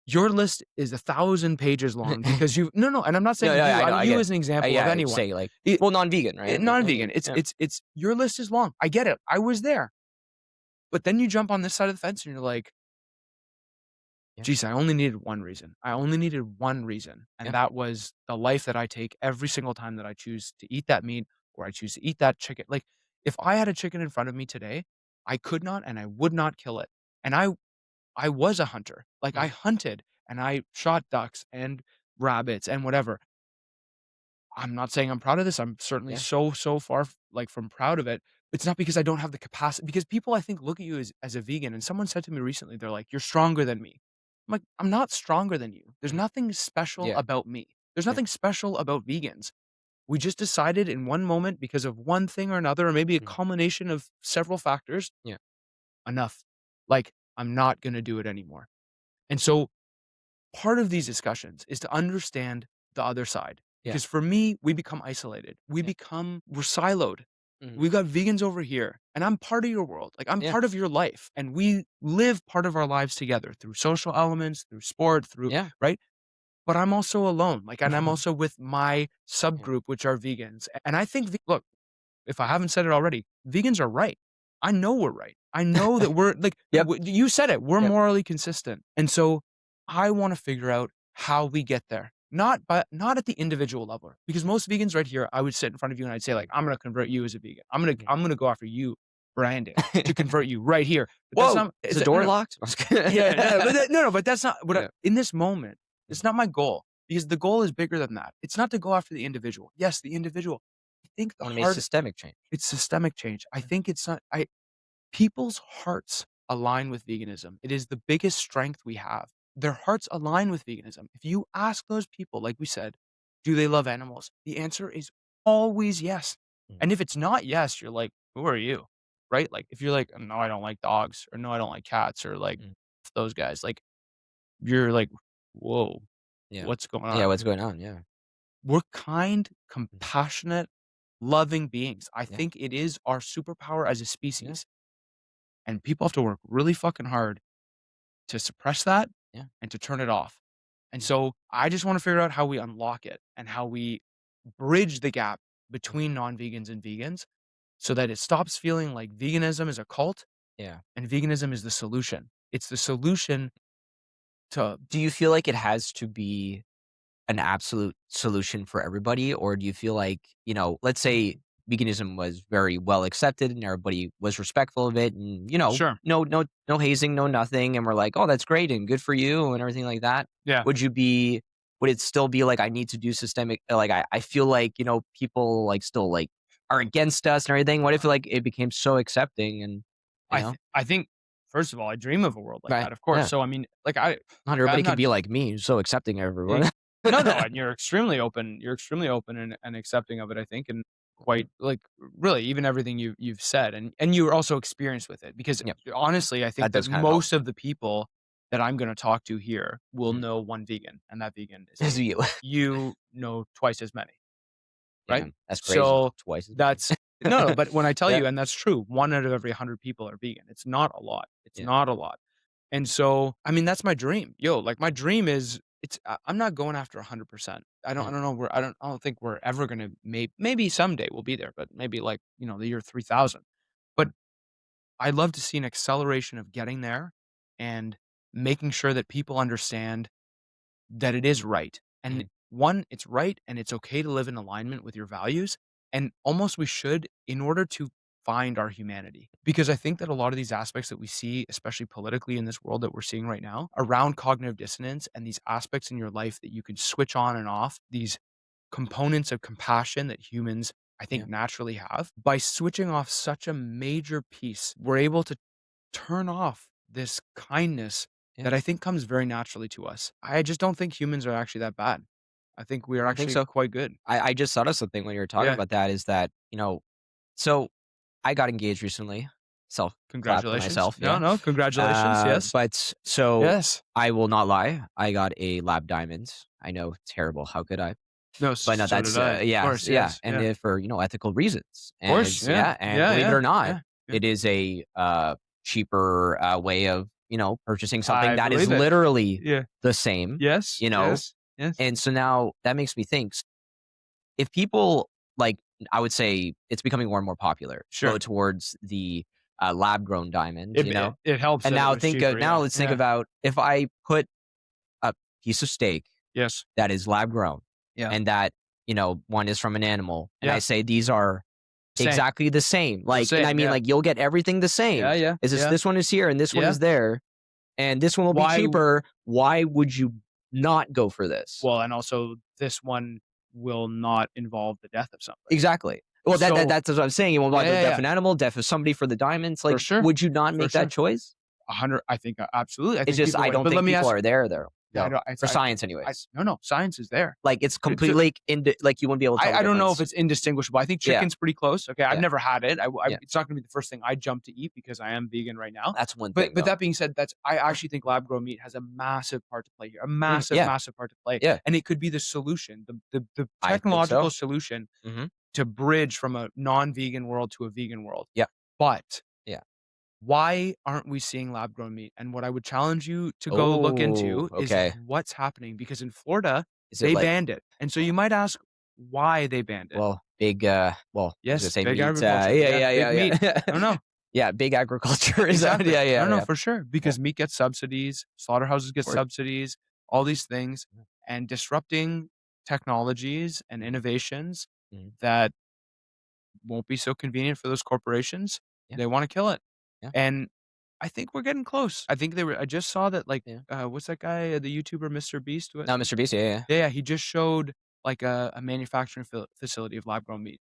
Your list is 1,000 pages long because no, and I'm not saying No, you. I know, I I you get as an example of yeah, anyone. say like, It, well, non-vegan, right? non-vegan. Yeah. It's your list is long. I get it. I was there, but then you jump on this side of the fence and you're like, Yeah. geez, I only needed one reason. I only needed one reason, Yeah. and that was the life that I take every single time that I choose to eat that meat or I choose to eat that chicken. Like, if I had a chicken in front of me today, I could not and I would not kill it. And I was a hunter. Like, I Mhm. hunted and I shot ducks and rabbits and whatever. I'm not saying I'm proud of this. I'm certainly Yeah. so far from proud of it. It's not because I don't have the capacity, because people I think look at you as a vegan, and someone said to me recently, they're like, "You're stronger than me." I'm like, "I'm not stronger than you. There's Mhm. nothing special Yeah. about me. There's Yeah. nothing special about vegans. We just decided in one moment because of one thing or another, or maybe a Mhm. culmination of several factors, Yeah. enough. Like, I'm not gonna do it anymore." And so part of these discussions is to understand the other side. Yeah. Because for me, we become isolated. Yeah. We're siloed. Mhm. We got vegans over here, and I'm part of your world. Like, I'm Yeah. part of your life, and we live part of our lives together through social elements, through sport, through, Yeah. right? But I'm also alone. Like, and I'm also with my Yeah. subgroup, which are vegans. And I think, look, if I haven't said it already, vegans are right. I know we're right. I know that we're like, Yep. you said it, we're Yep. morally consistent. And so I want to figure out how we get there. Not at the individual level. Because most vegans right here, I would sit in front of you and I'd say, like, I'm gonna convert you as a vegan. Mhm. I'm gonna go after you, Brandon, to convert you right here. But that's Whoa! not Is it's the no, door no. locked? Yeah, but that's not what Yeah. in this moment, Mhm. it's not my goal. Because the goal is bigger than that. It's not to go after the individual. Yes, the individual. I think I the wanna make hard systemic change. it's systemic change. I Yeah. think it's not I people's hearts align with veganism. It is the biggest strength we have. Their hearts align with veganism. If you ask those people, like we said, do they love animals? The answer is always yes. Mhm. And if it's not yes, you're like, who are you? Right? Like, if you're like, no, I don't like dogs, or no, I don't like cats, or like Mhm. those guys, like, you're like, whoa, Yeah. what's going Yeah, on? what's going on? Yeah. We're kind, Mhm. compassionate, loving beings. I Yeah. think it is our superpower as a Yeah. species. And people have to work really fucking hard to suppress that Yeah. and to turn it off. And Mhm. so I just want to figure out how we unlock it and how we bridge the gap Mhm. between non-vegans and vegans so that it stops feeling like veganism is a cult Yeah. and veganism is the solution. It's the solution to Do you feel like it has to be an absolute solution for everybody? Or do you feel like, let's say veganism was very well accepted and everybody was respectful of it and, sure. no hazing, no nothing. And we're like, oh, that's great and good for you and everything like that. Yeah. Would it still be like, I need to do systemic, like, I feel like, people like still like are against us and everything. What if like it became so accepting and, you know, I think first of all, I dream of a world like right. that, of course. Yeah. So I mean, like, Not like, everybody I'm can not be like me, so accepting of eh, everyone. no, and you're extremely open and accepting of it, I think, and quite like really even everything you've said, and you're also experienced with it because Yep. honestly, I That think that does kind of help. most of the people that I'm gonna talk to here will Mhm. know one vegan, and that vegan is Is me. you. You know twice as many, right? Damn, that's crazy. So Twice as many. that's no, but when I tell Yeah, you, and that's true, 1 out of every 100 people are vegan. It's not a lot. It's yeah, not a lot. And so, I mean, that's my dream. Yo, like, my dream is I'm not going after 100%. I mm, don't know where I don't think we're ever gonna maybe someday we'll be there, but maybe like, the year 3000. But I'd love to see an acceleration of getting there and making sure that people understand that it is right. And mhm, one, it's right and it's okay to live in alignment with your values. And almost we should in order to find our humanity. Because I think that a lot of these aspects that we see, especially politically in this world that we're seeing right now, around cognitive dissonance and these aspects in your life that you can switch on and off, these components of compassion that humans, I yeah, think, naturally have, by switching off such a major piece, we're able to turn off this kindness yeah. that I think comes very naturally to us. I just don't think humans are actually that bad. I think we are I don't think actually so. quite good. I just thought of something when you were talking Yeah. about that is that, so I got engaged recently. Self clap for Congratulations. myself, No, yeah. no, congratulations. Yes. But so Yes. I will not lie, I got a lab diamond. I know, terrible, how could I? No, But no, so did that's, I. Of yeah, course. yeah, Yes. and Yeah. Of for, ethical reasons, and course. Yeah. yeah, and Yeah. believe it Yeah. or not, Yeah. Yeah. it is a, cheaper, way of purchasing something I that is believe it. literally Yeah. the same, Yes. Yes. Yes. and so now that makes me think, if people, like, I would say it's becoming more and more popular, Sure. go towards the lab grown diamond, It helps. and that it now was cheaper, yeah. let's think Yeah. about if I put a piece of steak Yes. that is lab grown, Yeah. and that one is from an animal, and Yeah. I say these are Same. exactly the same, and I same, mean, yeah. like, you'll get everything the same. Yeah. Yeah. Is yeah. this one is here and this one Yeah. is there, and this one will be Why- cheaper? Why would you not go for this? Well, and also this one will not involve the death of somebody. Exactly. Well, So- that's what I'm saying. You won't want Yeah, the yeah, death yeah. of an animal, death of somebody for the diamonds. Like, sure. would you not For make sure. that choice? 100. I think absolutely. I It's think just people I would. don't But think let me people ask, are there though. Yeah, I No, know, for science, anyways. No, science is there. Like, it's completely like you wouldn't be able to tell the I don't know if difference. it's indistinguishable. I think Yeah. chicken's pretty close. Okay, I've Yeah. never had it. Yeah. It's not going to be the first thing I jump to eat because I am vegan right now. That's one thing. But though. that being said, I actually think lab grown meat has a massive part to play here. A massive, yeah. massive part to play. Yeah. And it could be the solution, the I think technological so. solution Mhm. to bridge from a non-vegan world to a vegan world. Yeah. But Yeah. why aren't we seeing lab grown meat? And what I would challenge you to go look into Oh, okay. is what's happening, because in Florida Is it they like, banned it. And so you might ask why they banned it. well, big I was Yes, gonna say big meat, agriculture. yeah. Big meat. I don't know. Yeah, big agriculture is that? Exactly. Yeah. I don't know for sure, because meat gets subsidies, slaughterhouses get course. subsidies, all these things, Yeah. and disrupting technologies and innovations Mhm. that won't be so convenient for those corporations. Yeah. They want to kill it. Yeah. And I think we're getting close. I think I just saw that, like, Yeah. what's that guy, the YouTuber Mr. Beast? No, Mr. Beast, yeah. Yeah, he just showed like a manufacturing facility of lab grown meat.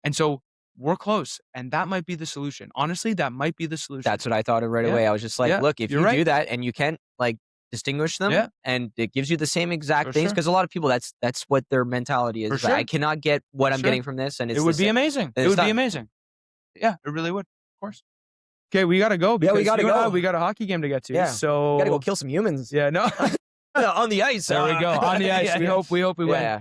And so we're close. And that might be the solution. Honestly, that might be the solution. That's what I thought of right Yeah. away. I was just like, Yeah. look, if You're you right. do that and you can't like distinguish them, Yeah. and it gives you the same exact For things, sure. because a lot of people that's what their mentality is. For is like, I sure. cannot get what For I'm sure. getting from this, and it's It the would be same. amazing. And It it's would be done. amazing. Yeah, it really would. Of course. Okay, we gotta go. Yeah, we because gotta you and I, go. we got a hockey game to get to. Yeah. So Gotta go kill some humans. Yeah, no. On the ice. There we go. On the ice. Yeah, we yeah. hope we win. Yeah.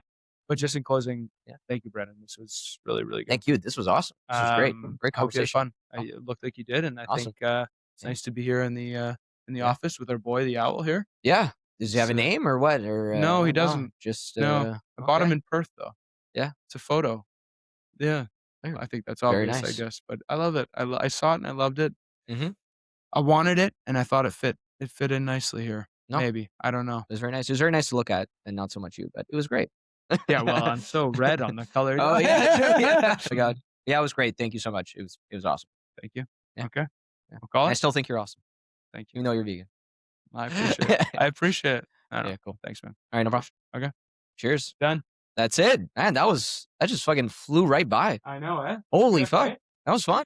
But just in closing, Yeah. thank you, Brennan. This was really, really good. Thank you. This was awesome. This was great. Great I hope you had conversation. fun. It looked like you did, and I Awesome. think it's Yeah. nice to be here in the Yeah. office with our boy, the owl here. Yeah. Does he have a So- name or what? Or No, he doesn't. Just No. I bought him okay. in Perth, though. Yeah. It's a photo. Yeah. Very- I think that's very obvious, I nice. guess. But I love it. I saw it and I loved it. Mhm. I wanted it, and I thought it fit. It fit in nicely here. No. Maybe. I don't know. It was very nice. It was very nice to look at, and not so much you, but it was great. Yeah, well, I'm so red on the color. Oh yeah, true, yeah. Oh my God. Yeah, it was great. Thank you so much. It was awesome. Thank you. Yeah. Okay. Yeah. We'll call I it. still think you're awesome. Thank you. You know you're vegan. I appreciate it. I appreciate it. I don't know. Yeah, cool. Thanks, man. All right, no problem. Okay. Cheers. Done. That's it, man. That just fucking flew right by. I know, eh? Holy Yeah, fuck, right? that was fun.